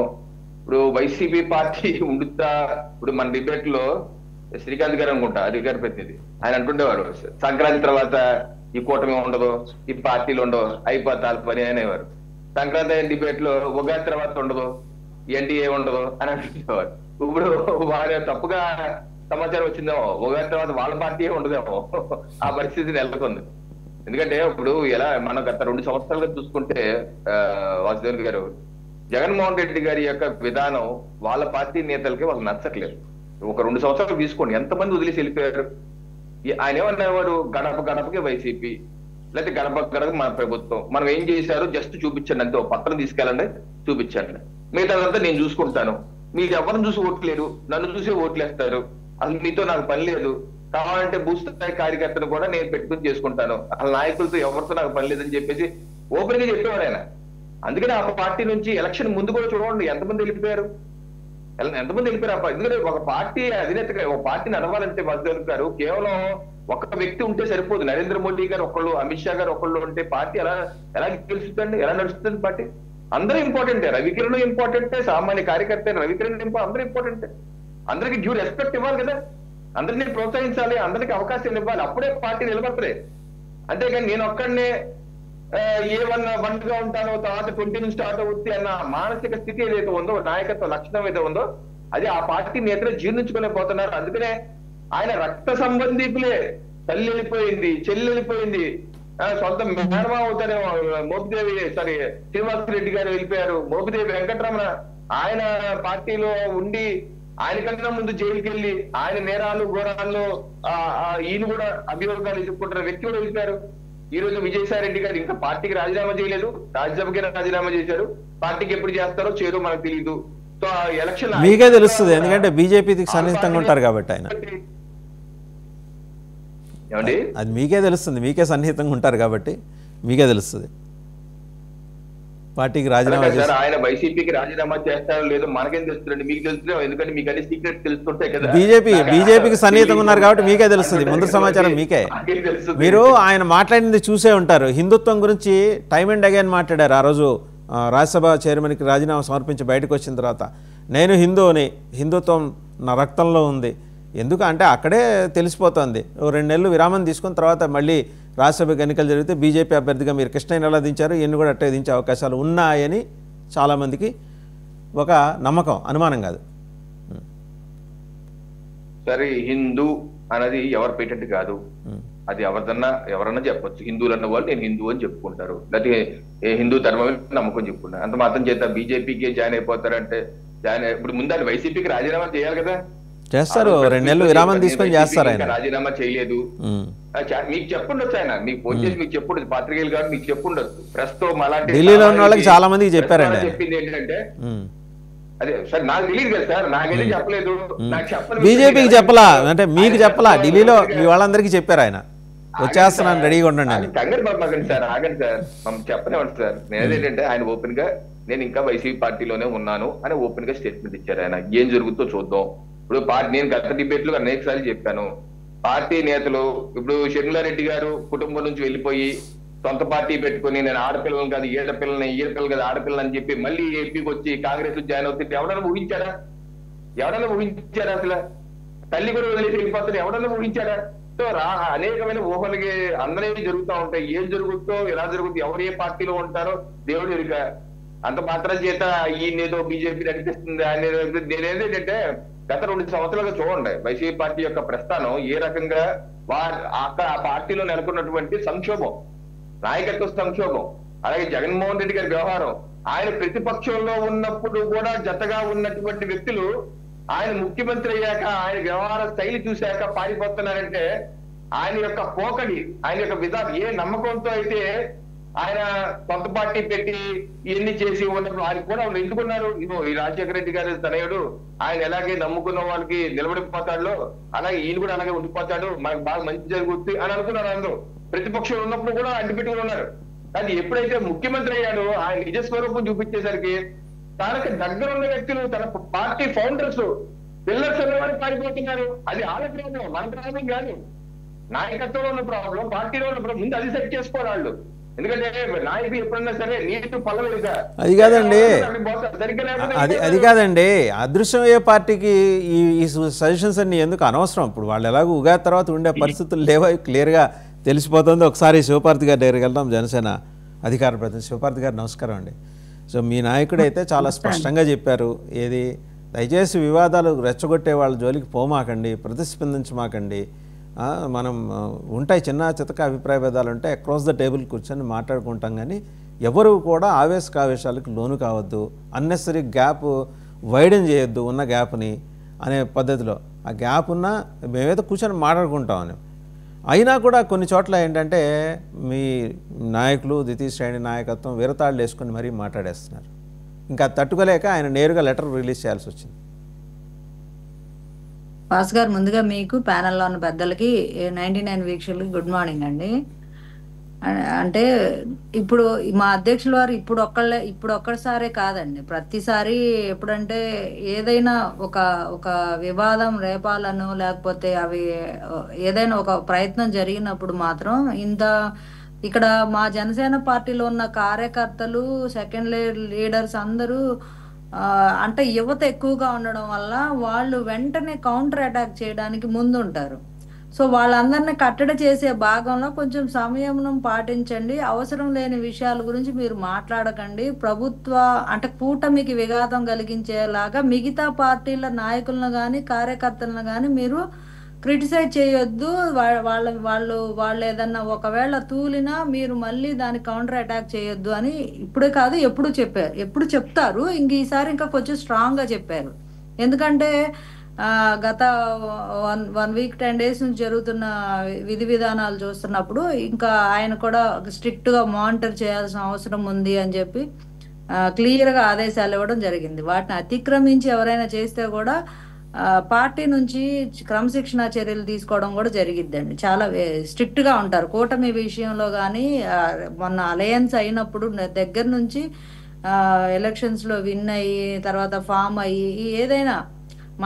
ఇప్పుడు వైసీపీ పార్టీ ఉండుతా, ఇప్పుడు మన డిబేట్ లో శ్రీకాంత్ గారు అనుకుంటా అధికార ప్రతినిధి, ఆయన అంటుండేవారు సంక్రాంతి తర్వాత ఈ కూటమి ఉండదు, ఈ పార్టీలు ఉండవు, అయిపోతారు పని అనేవారు. సంక్రాంతి అయిన డిబేట్ లో ఉగాది తర్వాత ఉండదు, ఎన్డీఏ ఉండదు అని అంటుండేవారు. ఇప్పుడు వారి తప్పుగా సమాచారం వచ్చిందేమో, ఉగాది తర్వాత వాళ్ళ పార్టీ ఉండదేమో, ఆ పరిస్థితి నెలకొంది. ఎందుకంటే ఇప్పుడు మనం గత 2 సంవత్సరాలుగా చూసుకుంటే వాసుదేవన్ గారు, జగన్మోహన్ రెడ్డి గారి యొక్క విధానం వాళ్ళ పార్టీ నేతలకి వాళ్ళకి నచ్చట్లేదు. ఒక 2 సంవత్సరాలు తీసుకోండి, ఎంతమంది వదిలేసి వెళ్ళిపోయారు. ఆయన ఏమన్నారు, గడప గడపకి వైసీపీ, లేకపోతే గడప గడపకి మన ప్రభుత్వం, మనం ఏం చేశారు జస్ట్ చూపించండి అంతే, పత్రం తీసుకెళ్ళండి చూపించండి, మిగతాదంతా నేను చూసుకుంటాను, మీరు ఎవరిని చూసి ఓట్లేరు, నన్ను చూసి ఓట్లేస్తారు, అసలు మీతో నాకు పని లేదు, కావాలంటే భూస్థాయి కార్యకర్తను కూడా నేను పెట్టుకుని చేసుకుంటాను, అసలు నాయకులతో ఎవరితో నాకు పని లేదని చెప్పేసి ఓపెన్ గా చెప్పేవారు ఆయన. అందుకని ఆ పార్టీ నుంచి ఎలక్షన్ ముందు కూడా చూడండి ఎంతమంది వెళ్ళిపోయారు. ఎందుకంటే ఒక పార్టీ అధినేతగా ఒక పార్టీ నడవాలంటే వాసుదేవన్ గారు కేవలం ఒక వ్యక్తి ఉంటే సరిపోదు. నరేంద్ర మోడీ గారు ఒకళ్ళు, అమిత్ షా గారు ఒకళ్ళు ఉంటే పార్టీ ఎలా గెలుస్తుందండి, ఎలా నడుస్తుంది పార్టీ? అందరూ ఇంపార్టెంటే, రవికిరణ్ ఇంపార్టెంటే, సామాన్య కార్యకర్త రవికిరణ్ అందరూ ఇంపార్టెంటే. అందరికి డ్యూ రెస్పెక్ట్ ఇవ్వాలి కదా, అందరినీ ప్రోత్సహించాలి, అందరికి అవకాశం ఇవ్వాలి, అప్పుడే పార్టీ నిలబడతాయి. అంతేగాని నేను ఒక్కడనే వన్గా ఉంటానో తర్వాత 20 నుంచి స్టార్ట్ అవుతుంది అన్న మానసిక స్థితి ఏదైతే ఉందో, నాయకత్వ లక్షణం ఏదైతే ఉందో, అది ఆ పార్టీ నేతలు జీర్ణించుకోలేకపోతున్నారు. అందుకనే ఆయన రక్త సంబంధికులే, తల్లి వెళ్ళిపోయింది, చెల్లి వెళ్ళిపోయింది, సొంత మేనమా అవుతారేమో మోపిదేవి శ్రీనివాసరెడ్డి గారు వెళ్ళిపోయారు, మోపిదేవి వెంకటరమణ ఆయన పార్టీలో ఉండి ఆయన కన్నా ముందు జైలుకి వెళ్ళి ఆయన నేరాలు ఘోరాల్లో ఈయన కూడా అభియోగాలు ఎదుర్కొంటున్న వ్యక్తి కూడా వెళ్ళిపోయారు. ఈ రోజు విజయసాయి రెడ్డి గారు ఇంకా పార్టీకి రాజీనామా చేయలేదు, రాజ్యసభకి రాజీనామా చేశారు, పార్టీకి ఎప్పుడు చేస్తారో చేయదో మనకు తెలియదు. సో ఎలక్షన్ మీకే తెలుస్తుంది, ఎందుకంటే బీజేపీకి సన్నిహితంగా ఉంటారు కాబట్టి ఆయన. ఏమండి, అది మీకే తెలుస్తుంది, మీకే సన్నిహితంగా ఉంటారు కాబట్టి మీకే తెలుస్తుంది. పార్టీకి రాజీనామా చేస్తారు, ఆయన వైసీపీకి రాజీనామా చేస్తారో లేదో మనకేం తెలుస్తుంది, మీకు తెలుస్తుంది. ఎందుకంటే మీకు అన్ని సీక్రెట్ తెలుస్తుంటాయి కదా. బీజేపీకి సన్నిహితంగా ఉన్నారు కాబట్టి మీకే తెలుస్తుంది, ముందు సమాచారం మీకే. మీరు ఆయన మాట్లాడింది చూసే ఉంటారు. హిందుత్వం గురించి టైమ్ అండ్ అగైన్ మాట్లాడారు. ఆ రోజు రాజ్యసభ చైర్మన్కి రాజీనామా సమర్పించి బయటకు వచ్చిన తర్వాత, నేను హిందువుని, హిందుత్వం నా రక్తంలో ఉంది. ఎందుకు అంటే అక్కడే తెలిసిపోతుంది. 2 నెలలు విరామం తీసుకున్న తర్వాత మళ్ళీ రాజ్యసభకు ఎన్నికలు జరిగితే బీజేపీ అభ్యర్థిగా మీరు కృష్ణయ్యని ఎలా దించారు, ఇవన్నీ కూడా అట్టే దించే అవకాశాలు ఉన్నాయని చాలామందికి ఒక నమ్మకం, అనుమానం కాదు. సరే, హిందూ అనేది ఎవరు పేటెంట్ కాదు, అది ఎవరన్నా చెప్పొచ్చు. హిందువులు అన్న వాళ్ళు నేను హిందూ అని చెప్పుకుంటారు, లేకపోతే హిందూ ధర్మం నమ్మకం చెప్పుకుంటారు. అంత మాత్రం చేత బీజేపీకి జాయిన్ అయిపోతారంటే ఇప్పుడు ముందు వైసీపీకి రాజీనామా చేయాలి కదా. చేస్తారు, 2 నెలలు విరామం తీసుకొని చేస్తారు. ఆయన రాజీనామా చేయలేదు. మీకు చెప్పుండొచ్చు, ఆయన మీకు ఫోన్ చేసి మీకు చెప్పుండదు, పాత్రికేయులు కాబట్టి మీకు చెప్పుండొచ్చు. ప్రస్తుతం అలాంటి ఢిల్లీలో ఉన్న వాళ్ళకి చాలా మందికి చెప్పారండి. చెప్పింది ఏంటంటే అదే సార్, నాకు తెలియదు కదా సార్, నాకైతే చెప్పలేదు. నాకు చెప్పలేదు. బీజేపీకి చెప్పలా అంటే మీకు చెప్పలా, ఢిల్లీలో మీ వాళ్ళందరికీ చెప్పారు ఆయన వచ్చేస్తున్నాను రెడీగా ఉండండి అని. కంగారు పడమాకండి సార్, ఆగండి సార్, మమ్మల్ని చెప్పనివ్వండి సార్. నేనేంటంటే ఆయన ఓపెన్ గా నేను ఇంకా వైసీపీ పార్టీలోనే ఉన్నాను అని ఓపెన్ గా స్టేట్మెంట్ ఇచ్చారు. ఆయన ఏం జరుగుతుందో చూద్దాం. ఇప్పుడు నేను గత డిబేట్ లో అనేక సార్లు చెప్పాను, పార్టీ నేతలు ఇప్పుడు షర్మిలారెడ్డి గారు కుటుంబం నుంచి వెళ్ళిపోయి సొంత పార్టీ పెట్టుకుని నేను ఆడపిల్లలను కాదు ఈడపిల్లలు కాదు ఆడపిల్లలు అని చెప్పి మళ్ళీ ఏపీకి వచ్చి కాంగ్రెస్ లో జాయిన్ అవుతుంటే ఎవడన్నా ఊహించారా? అసలు తల్లి కూడా వదిలేసి వెళ్ళిపోతారు, ఎవడన్నా ఊహించారా? సో అనేకమైన ఊహలకి అందరికీ జరుగుతూ ఉంటాయి. ఏం జరుగుతుందో ఎలా జరుగుతుందో ఎవరు ఏ పార్టీలో ఉంటారో దేవుడు ఎరుక. అంత మాత్రం చేత ఈయనేదో బీజేపీ నడిపిస్తుంది ఆయన. నేనేంటంటే గత 2 సంవత్సరాలుగా చూడండి వైసీపీ పార్టీ యొక్క ప్రస్థానం ఏ రకంగా ఆ పార్టీలో నెలకొన్నటువంటి సంక్షోభం, నాయకత్వ సంక్షోభం, అలాగే జగన్మోహన్ రెడ్డి గారి వ్యవహారం. ఆయన ప్రతిపక్షంలో ఉన్నప్పుడు కూడా జతగా ఉన్నటువంటి వ్యక్తులు ఆయన ముఖ్యమంత్రి అయ్యాక ఆయన వ్యవహార శైలి చూశాక పారిపోతున్నారంటే ఆయన యొక్క పోకడి, ఆయన యొక్క విధానం, ఏ నమ్మకంతో అయితే ఆయన సొంత పార్టీ పెట్టి ఇవన్నీ చేసి ఉన్నప్పుడు ఆయన కూడా ఎందుకున్నారు. ఈ రాజశేఖర రెడ్డి గారి తనయుడు ఆయన ఎలాగే నమ్ముకున్న వాళ్ళకి నిలబడిపోతాడో అలాగే ఈయన కూడా అలాగే ఉండిపోతాడు, మనకు బాగా మంచి జరుగుతుంది అని అనుకున్నారు. అందరూ ప్రతిపక్షంలో ఉన్నప్పుడు కూడా అంటిపెట్టుకుని ఉన్నారు. కానీ ఎప్పుడైతే ముఖ్యమంత్రి అయ్యాడో ఆయన నిజ స్వరూపం చూపించేసరికి తనకు దగ్గర ఉన్న వ్యక్తులు, తన పార్టీ ఫౌండర్స్, పిల్లర్స్ అనేవారు పారిపోతున్నారు. అది వాళ్ళ ప్రాబ్లం, మన ప్రాబ్లం కాదు. నాయకత్వంలో ఉన్న ప్రాబ్లం, పార్టీలో ఉన్న ప్రాబ్లం. ముందు అది సెట్ చేసుకోవాలి వాళ్ళు. ఎందుకంటే నాయకుడు ఎప్పుడన్నా సరే నీటి పల్లవిగా అది కాదండి, అది కాదండి. అదృశ్యం ఏ పార్టీకి ఈ సజెషన్స్ అన్ని ఎందుకు అనవసరం? ఇప్పుడు వాళ్ళు ఎలాగో ఉగాది తర్వాత ఉండే పరిస్థితులు లేవో క్లియర్గా తెలిసిపోతుంది. ఒకసారి శివపార్తి గారి దగ్గరికి వెళ్దాం. జనసేన అధికార ప్రతినిధి శివపార్తి గారు నమస్కారం అండి. సో మీ నాయకుడు అయితే చాలా స్పష్టంగా చెప్పారు, ఏది దయచేసి వివాదాలు రెచ్చగొట్టే వాళ్ళ జోలికి పోమాకండి, ప్రతిస్పందించమాకండి. మనం ఉంటాయి చిన్న చితక అభిప్రాయ భేదాలు ఉంటాయి, అక్రాస్ ద టేబుల్ కూర్చొని మాట్లాడుకుంటాం. కానీ ఎవరు కూడా ఆవేశకావేశాలకు లోను కావద్దు, అన్నెసరీ గ్యాప్ వైడెన్ చేయొద్దు ఉన్న గ్యాప్ని అనే పద్ధతిలో. ఆ గ్యాప్ ఉన్నా మేమైతే కూర్చొని మాట్లాడుకుంటామని. అయినా కూడా కొన్ని చోట్ల ఏంటంటే మీ నాయకులు ద్వితీయ శ్రేణి నాయకత్వం విరతాళ్ళు వేసుకొని మరీ మాట్లాడేస్తున్నారు. ఇంకా తట్టుకోలేక ఆయన నేరుగా లెటర్ రిలీజ్ చేయాల్సి వచ్చింది. వాసు గారు, ముందుగా మీకు ప్యానెల్లో ఉన్న పెద్దలకి 99 వీక్షకులకి గుడ్ మార్నింగ్ అండి. అంటే ఇప్పుడు మా అధ్యక్షుల వారు ఇప్పుడు ఒక్కసారే కాదండి, ప్రతిసారి ఎప్పుడంటే ఏదైనా ఒక వివాదం రేపాలను లేకపోతే అవి ఏదైనా ఒక ప్రయత్నం జరిగినప్పుడు మాత్రం ఇక్కడ మా జనసేన పార్టీలో ఉన్న కార్యకర్తలు, సెకండ్ లీడర్స్ అందరూ అంటే యువత ఎక్కువగా ఉండడం వల్ల వాళ్ళు వెంటనే కౌంటర్ అటాక్ చేయడానికి ముందుంటారు. సో వాళ్ళందరినీ కట్టడి చేసే భాగంలో కొంచెం సంయమనం పాటించండి. అవసరం లేని విషయాల గురించి మీరు మాట్లాడకండి. అంటే కూటమికి విఘాతం కలిగించేలాగా మిగతా పార్టీల నాయకులను కానీ కార్యకర్తలను కానీ మీరు క్రిటిసైజ్ చేయొద్దు. వాళ్ళు ఏదన్నా ఒకవేళ తూలినా మీరు మళ్ళీ దాన్ని కౌంటర్ అటాక్ చేయొద్దు అని ఇప్పుడే కాదు ఎప్పుడు చెప్తారు. ఈసారి ఇంకా కొంచెం స్ట్రాంగ్గా చెప్పారు. ఎందుకంటే గత 1 వీక్ 10 డేస్ నుంచి జరుగుతున్న విధి విధానాలు చూస్తున్నప్పుడు ఇంకా ఆయన కూడా స్ట్రిక్ట్గా మానిటర్ చేయాల్సిన అవసరం ఉంది అని చెప్పి క్లియర్గా ఆదేశాలు ఇవ్వడం జరిగింది. వాటిని అతిక్రమించి ఎవరైనా చేస్తే కూడా పార్టీ నుంచి క్రమశిక్షణ చర్యలు తీసుకోవడం కూడా జరిగిద్దండి. చాలా స్ట్రిక్ట్గా ఉంటారు. కూటమి విషయంలో కానీ మొన్న అలయన్స్ అయినప్పుడు దగ్గర నుంచి ఎలక్షన్స్లో విన్ అయ్యి తర్వాత ఫామ్ అయ్యి ఏదైనా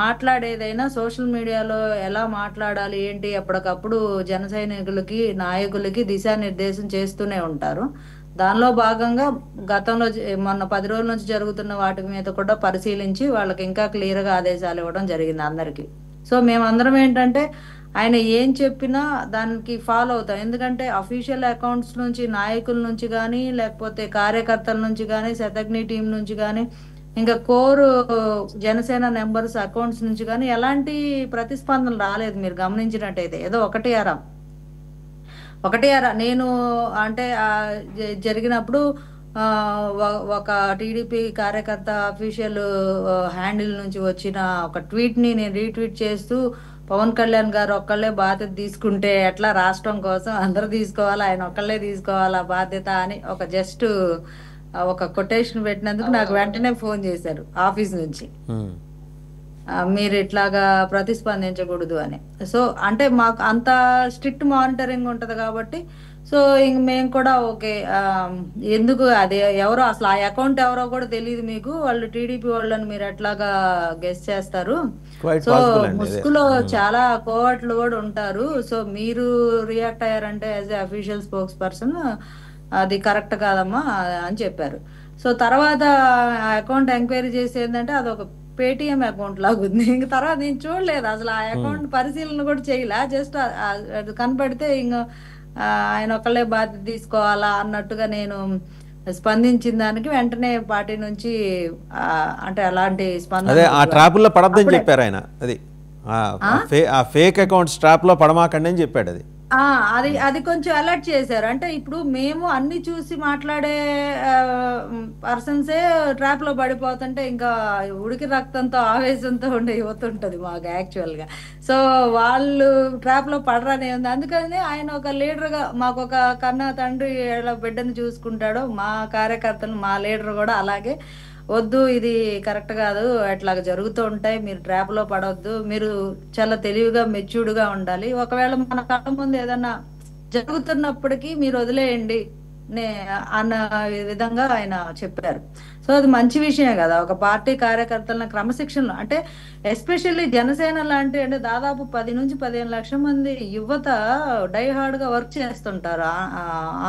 మాట్లాడేదైనా సోషల్ మీడియాలో ఎలా మాట్లాడాలి ఏంటి ఎప్పటికప్పుడు జన సైనికులకి నాయకులకి దిశానిర్దేశం చేస్తూనే ఉంటారు. దానిలో భాగంగా గతంలో మొన్న 10 రోజుల నుంచి జరుగుతున్న వాటి మీద కూడా పరిశీలించి వాళ్ళకి ఇంకా క్లియర్గా ఆదేశాలు ఇవ్వడం జరిగింది అందరికీ. సో మేమందరం ఏంటంటే ఆయన ఏం చెప్పినా దానికి ఫాలో అవుతాం. ఎందుకంటే అఫీషియల్ అకౌంట్స్ నుంచి నాయకుల నుంచి కానీ లేకపోతే కార్యకర్తల నుంచి కానీ శతగ్ని టీం నుంచి కానీ ఇంకా కోరు జనసేన నెంబర్స్ అకౌంట్స్ నుంచి కానీ ఎలాంటి ప్రతిస్పందన రాలేదు. మీరు గమనించినట్టయితే ఏదో ఒకటి అరా ఒకటే నేను అంటే జరిగినప్పుడు ఒక టీడీపీ కార్యకర్త అఫీషియల్ హ్యాండిల్ నుంచి వచ్చిన ఒక ట్వీట్ని నేను రీట్వీట్ చేస్తూ పవన్ కళ్యాణ్ గారు ఒక్కళ్ళే బాధ్యత తీసుకుంటే ఎట్లా రాష్ట్రం కోసం అందరూ తీసుకోవాలా, ఆయన ఒక్కళ్ళే తీసుకోవాలా బాధ్యత అని ఒక జస్ట్ ఒక కొటేషన్ పెట్టినందుకు నాకు వెంటనే ఫోన్ చేశారు ఆఫీస్ నుంచి, మీరు ఇట్లాగా ప్రతిస్పందించకూడదు అని. సో అంటే మాకు అంత స్ట్రిక్ట్ మానిటరింగ్ ఉంటుంది కాబట్టి సో ఇంక మేము కూడా ఓకే, ఎందుకు అది ఎవరో అసలు ఆ అకౌంట్ ఎవరో కూడా తెలియదు మీకు, వాళ్ళు టీడీపీ వాళ్ళని మీరు ఎట్లాగా గెస్ చేస్తారు, సో ముసుగులో చాలా కోవట్లు కూడా ఉంటారు, సో మీరు రియాక్ట్ అయ్యారంటే as a official spokes person అది కరెక్ట్ కాదమ్మా అని చెప్పారు. సో తర్వాత ఆ అకౌంట్ ఎంక్వైరీ చేసి ఏంటంటే అదొక పేటిఎం అకౌంట్ లాగా ఉంది. ఇంక తర్వాత నేను చూడలేదు అసలు ఆ అకౌంట్ పరిశీలన కూడా చేయలే, జస్ట్ అది కనపడితే ఇంకా ఆయన ఒకళ్ళే బాధ్యత తీసుకోవాలా అన్నట్టుగా నేను స్పందించిన దానికి వెంటనే పార్టీ నుంచి అంటే అలాంటి అదే ఆ ట్రాపుల్లో పడద్దని చెప్పారు ఆయన, అది ఆ ఫేక్ అకౌంట్స్ ట్రాప్ లో పడమాకండి అని చెప్పాడు. అది కొంచెం అలర్ట్ చేశారు. అంటే ఇప్పుడు మేము అన్ని చూసి మాట్లాడే పర్సన్సే ట్రాప్ లో పడిపోతుంటే ఇంకా ఉడికి రక్తంతో ఆవేశంతో ఉండే యువత ఉంటుంది మాకు యాక్చువల్ గా. సో వాళ్ళు ట్రాప్ లో పడరానే ఉంది. అందుకని ఆయన ఒక లీడర్ గా మాకు ఒక కన్నా తండ్రి ఎలా బిడ్డను చూసుకుంటాడో మా కార్యకర్తలు మా లీడర్ కూడా అలాగే వద్దు ఇది కరెక్ట్ కాదు, అట్లాగ జరుగుతూ ఉంటాయి, మీరు ట్రాప్ లో పడవద్దు, మీరు చాలా తెలివిగా మెచ్యూర్డ్గా ఉండాలి, ఒకవేళ మన కళ్ళ ముందు ఏదన్నా జరుగుతున్నప్పటికీ మీరు వదిలేయండి అన్న విధంగా ఆయన చెప్పారు. సో అది మంచి విషయమే కదా, ఒక పార్టీ కార్యకర్తలను క్రమశిక్షణలో అంటే ఎస్పెషల్లీ జనసేన లాంటి అంటే దాదాపు 10 నుంచి 15 లక్షల మంది యువత డై హార్డ్ గా వర్క్ చేస్తుంటారు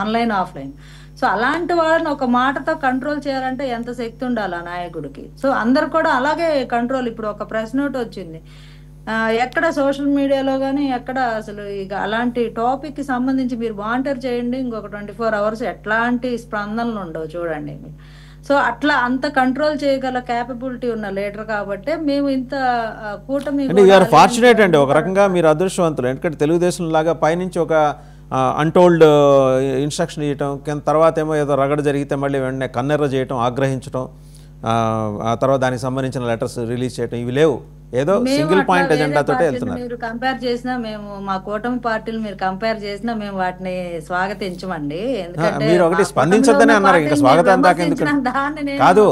ఆన్లైన్ ఆఫ్లైన్. సో అలాంటి వాళ్ళని ఒక మాటతో కంట్రోల్ చేయాలంటే ఎంత శక్తి ఉండాలి ఆ నాయకుడికి. సో అందరు కూడా అలాగే కంట్రోల్. ఇప్పుడు ఒక ప్రెస్ నోట్ వచ్చింది, ఎక్కడ సోషల్ మీడియాలో కానీ ఎక్కడ అసలు ఇక అలాంటి టాపిక్ కి సంబంధించి మీరు మానిటర్ చేయండి, ఇంకొక 24 hours ఎట్లాంటి స్పందనలు ఉండవు చూడండి. సో అట్లా అంత కంట్రోల్ చేయగల క్యాపబిలిటీ ఉన్న లీడర్ కాబట్టి మేము ఇంత కూటమి ఫార్చునేట్ అండి, ఒక రకంగా మీరు అదృష్టవంతులు. ఎందుకంటే తెలుగుదేశం లాగా పైనుంచి ఒక అన్టోల్డ్ ఇన్స్ట్రక్షన్ ఇవ్వటం, తర్వాత ఏమో ఏదో రగడ జరిగితే మళ్ళీ వెంటనే కన్నెర్ర చేయటం, ఆగ్రహించడం, ఆ తర్వాత దానికి సంబంధించిన లెటర్స్ రిలీజ్ చేయటం, ఇవి లేవు. ఏదో సింగిల్ పాయింట్ ఎజెండాతో వెళ్తున్నారు. మీరు కంపేర్ చేసినా మేము మా కూటమి పార్టీలు మీరు కంపేర్ చేసినా మేము వాటిని స్వాగతించమండి. ఎందుకంటే మీరు ఒకటి స్పందించొద్దనే అన్నారు, ఇంకా స్వాగతం దాకా ఎందుకు కాదు,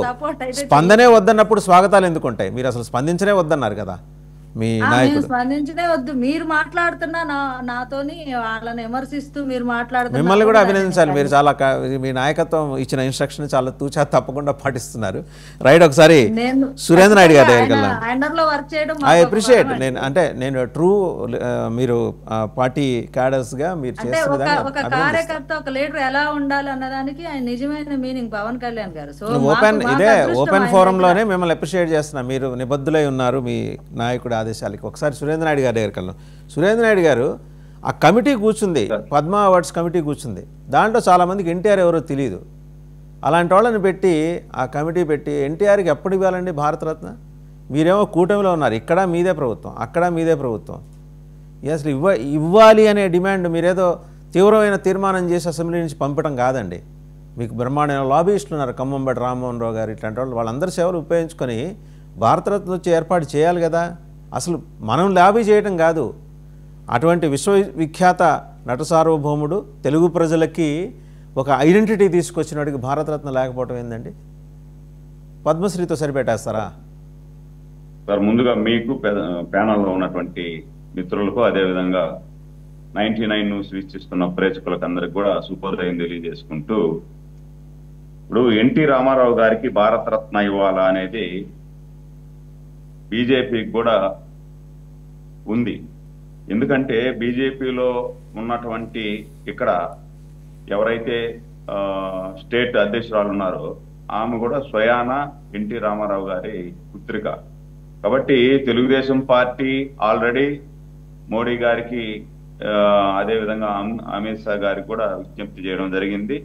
స్పందనే వద్దన్నప్పుడు స్వాగతాలు ఎందుకు ఉంటాయి? మీరు అసలు స్పందించనే వద్దన్నారు కదా మీ నాయకుడు. స్పందించనే వద్దు, మీరు మాట్లాడుతున్నా నాతోని వాళ్ళని విమర్శిస్తూ మీరు మాట్లాడుతున్నారు. మిమ్మల్ని కూడా అభినందించాలి, మీరు చాలా మీ నాయకత్వం ఇచ్చిన ఇన్స్ట్రక్షన్ చాలా తూచా తప్పకుండా పాటిస్తున్నారు. రైట్, ఒకసారి సురేంద్ర నాయుడు గారి దగ్గరికి వెళ్ళాను. I appreciate. నేను ట్రూ మీరు పార్టీ క్యాడర్స్ గా మీరు చేస్తున్న ఒక కార్యకర్త ఒక లీడర్ ఎలా ఉండాలి అన్నదానికి ఆయన నిజమైన మీనింగ్ పవన్ కళ్యాణ్ గారు. సో ఓపెన్ ఫోరం లోనే మిమ్మల్ని అప్రిషియేట్ చేస్తున్నా, మీరు నిబద్ధులై ఉన్నారు మీ నాయకుడు ఆదేశాలకి. ఒకసారి సురేంద్ర నాయుడు గారి దగ్గరికి వెళ్ళాం. సురేంద్ర నాయుడు గారు ఆ కమిటీ కూర్చుంది, పద్మ అవార్డ్స్ కమిటీ కూర్చుంది, దాంట్లో చాలామందికి ఎన్టీఆర్ ఎవరో తెలియదు. అలాంటి వాళ్ళని పెట్టి ఆ కమిటీ పెట్టి ఎన్టీఆర్కి ఎప్పుడు ఇవ్వాలండి భారతరత్న? మీరేమో కూటమిలో ఉన్నారు, ఇక్కడ మీదే ప్రభుత్వం, అక్కడ మీదే ప్రభుత్వం. అసలు ఇవ్వాలి అనే డిమాండ్ మీరేదో తీవ్రమైన తీర్మానం చేసి అసెంబ్లీ నుంచి పంపడం కాదండి. మీకు బ్రహ్మాండమైన లాబీయిస్టులు ఉన్నారు, ఖమ్మంబడి రామ్మోహన్ రావు గారు, ఇట్లాంటి వాళ్ళు, వాళ్ళందరి సేవలు ఉపయోగించుకొని భారతరత్న వచ్చి ఏర్పాటు చేయాలి కదా. అసలు మనం లాబీ చేయటం కాదు, అటువంటి విశ్వవిఖ్యాత నట సార్వభౌముడు తెలుగు ప్రజలకి ఒక ఐడెంటిటీ తీసుకొచ్చినట్టుగా భారతరత్న లేకపోవటం ఏందండి? పద్మశ్రీతో సరిపెట్టేస్తారా? సార్, ముందుగా మీకు ప్యానల్లో ఉన్నటువంటి మిత్రులకు, అదేవిధంగా 99 న్యూస్ వీక్షిస్తున్న ప్రేక్షకులకు అందరికి కూడా శుభోదయం తెలియజేసుకుంటూ, ఇప్పుడు ఎన్టీ రామారావు గారికి భారతరత్న ఇవ్వాలా అనేది బీజేపీకి కూడా ఉంది. ఎందుకంటే బీజేపీలో ఉన్నటువంటి ఇక్కడ ఎవరైతే స్టేట్ అధ్యక్షురాలు ఉన్నారో ఆమె కూడా స్వయాన ఎన్టీ రామారావు గారి పుత్రిక. కాబట్టి తెలుగుదేశం పార్టీ ఆల్రెడీ మోడీ గారికి అదేవిధంగా అమిత్ షా గారికి కూడా విజ్ఞప్తి చేయడం జరిగింది.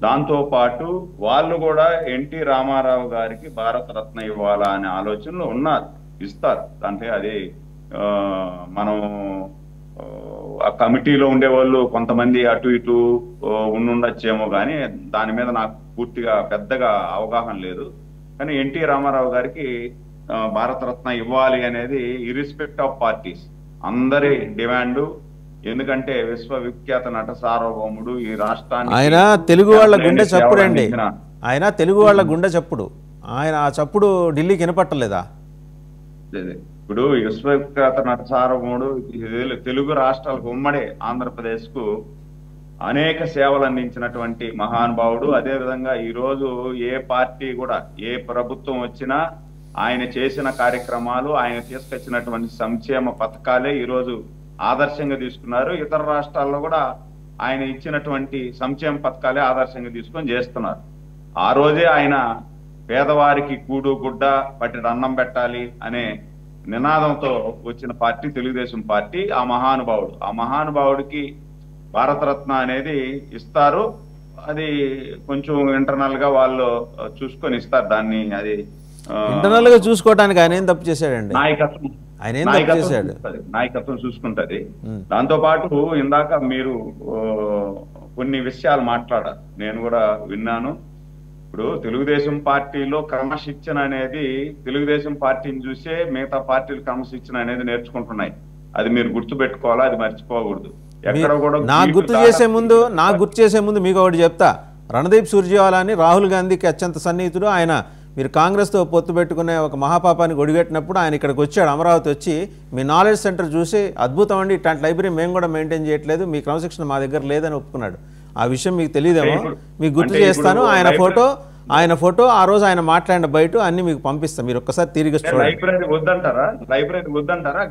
దాంతో పాటు వాళ్ళు కూడా ఎన్టీ రామారావు గారికి భారతరత్న ఇవ్వాలా అనే ఆలోచనలో ఉన్నారు, ఇస్తారు. అంటే అది మనం ఆ కమిటీలో ఉండేవాళ్ళు కొంతమంది అటు ఇటు ఉండుండొచ్చేమో కానీ దాని మీద నాకు పూర్తిగా పెద్దగా అవగాహన లేదు. కానీ ఎన్టీ రామారావు గారికి భారతరత్న ఇవ్వాలి అనేది ఇర్రెస్పెక్ట్ ఆఫ్ పార్టీస్ అందరి డిమాండ్. ఎందుకంటే విశ్వవిఖ్యాత నట సార్వభౌముడు, ఈ రాష్ట్రానికి ఆయన తెలుగు వాళ్ళ గుండె చప్పుడు అండి. ఆయన తెలుగు వాళ్ళ గుండె చప్పుడు. ఆయన ఆ చప్పుడు ఢిల్లీకి వినపట్టలేదా? ఇప్పుడు విశ్వవిఖ్యాత నట సార్వభౌముడు తెలుగు రాష్ట్రాలకు ఉమ్మడి ఆంధ్రప్రదేశ్ కు అనేక సేవలు అందించినటువంటి మహానుభావుడు. అదేవిధంగా ఈ రోజు ఏ పార్టీ కూడా ఏ ప్రభుత్వం వచ్చినా ఆయన చేసిన కార్యక్రమాలు, ఆయన తీసుకొచ్చినటువంటి సంక్షేమ పథకాలే ఈరోజు ఆదర్శంగా తీసుకున్నారు. ఇతర రాష్ట్రాల్లో కూడా ఆయన ఇచ్చినటువంటి సంక్షేమ పథకాలే ఆదర్శంగా తీసుకొని చేస్తున్నారు. ఆ రోజే ఆయన పేదవారికి కూడు గుడ్డ పట్టిన అన్నం పెట్టాలి అనే నినాదంతో వచ్చిన పార్టీ తెలుగుదేశం పార్టీ. ఆ మహానుభావుడికి భారతరత్న అనేది ఇస్తారు. అది కొంచెం ఇంటర్నల్ గా వాళ్ళు చూసుకొని ఇస్తారు దాన్ని. అది ఇంటర్నల్ గా చూసుకోవడానికి ఆయన ఏం తప్పు చేశాడండి? నాయకత్వం నాయకత్వం చూసుకుంటది. దాంతో పాటు ఇందాక మీరు కొన్ని విషయాలు మాట్లాడారు, నేను కూడా విన్నాను. ఇప్పుడు తెలుగుదేశం పార్టీలో క్రమశిక్షణ అనేది, తెలుగుదేశం పార్టీని చూసే మిగతా పార్టీలు క్రమశిక్షణ అనేది నేర్చుకుంటున్నాయి. అది మీరు గుర్తు పెట్టుకోవాలా, అది మర్చిపోకూడదు. ఎక్కడ కూడా నాకు గుర్తు చేసే ముందు మీకు ఒకటి చెప్తా. రణదీప్ సుర్జేవాలా అని రాహుల్ గాంధీకి అత్యంత సన్నిహితుడు. ఆయన మీరు కాంగ్రెస్తో పొత్తు పెట్టుకునే ఒక మహాపాపాన్ని ఒడిగట్టినప్పుడు ఆయన ఇక్కడికి వచ్చాడు, అమరావతి వచ్చి మీ నాలెడ్జ్ సెంటర్ చూసి అద్భుతం అండి, ఇట్లాంటి లైబ్రరీ మేము కూడా మెయింటైన్ చేయట్లేదు, మీ క్రమశిక్షణ మా దగ్గర లేదని ఒప్పుకున్నాడు. ఆ విషయం మీకు తెలియదేమో, మీకు గుర్తు చేస్తాను. ఆయన ఫోటో ఆ రోజు ఆయన మాట్లాడిన బయట అన్ని మీకు పంపిస్తాం, మీరు ఒక్కసారి తిరిగి లైబ్రరీ వద్దంటారా?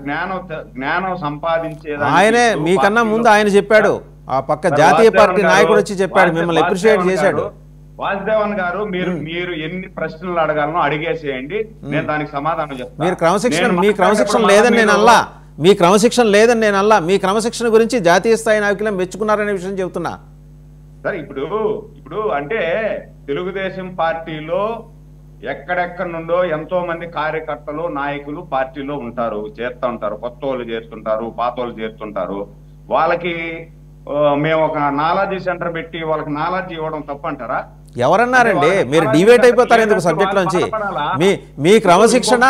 జ్ఞానం సంపాదించే ఆయనే మీకన్నా ముందు ఆయన చెప్పాడు. ఆ పక్క జాతీయ పార్టీ నాయకుడు వచ్చి చెప్పాడు, మిమ్మల్ని అప్రిషియేట్ చేశాడు. వాసుదేవన్ గారు, మీరు ఎన్ని ప్రశ్నలు అడగాలనో అడిగేసేయండి, నేను దానికి సమాధానం చెప్తాను. మీ క్రమశిక్షణ లేదని నేను అల్లా. మీ క్రమశిక్షణ గురించి జాతీయ స్థాయి నాయకులు మెచ్చుకున్నారనే విషయం చెబుతున్నా. సరే, ఇప్పుడు అంటే తెలుగుదేశం పార్టీలో ఎక్కడెక్కడ నుండో ఎంతో మంది కార్యకర్తలు, నాయకులు పార్టీలో చేరుతూ ఉంటారు. కొత్త వాళ్ళు చేరుతుంటారు, పాత వాళ్ళు చేరుతుంటారు. వాళ్ళకి మేము ఒక నాలెడ్జ్ సెంటర్ పెట్టి వాళ్ళకి నాలెడ్జ్ ఇవ్వడం తప్పంటారా? ఎవరన్నారండి? మీరు డివేట్ అయిపోతారు ఎందుకు సబ్జెక్ట్ నుంచి? మీ క్రమశిక్షణ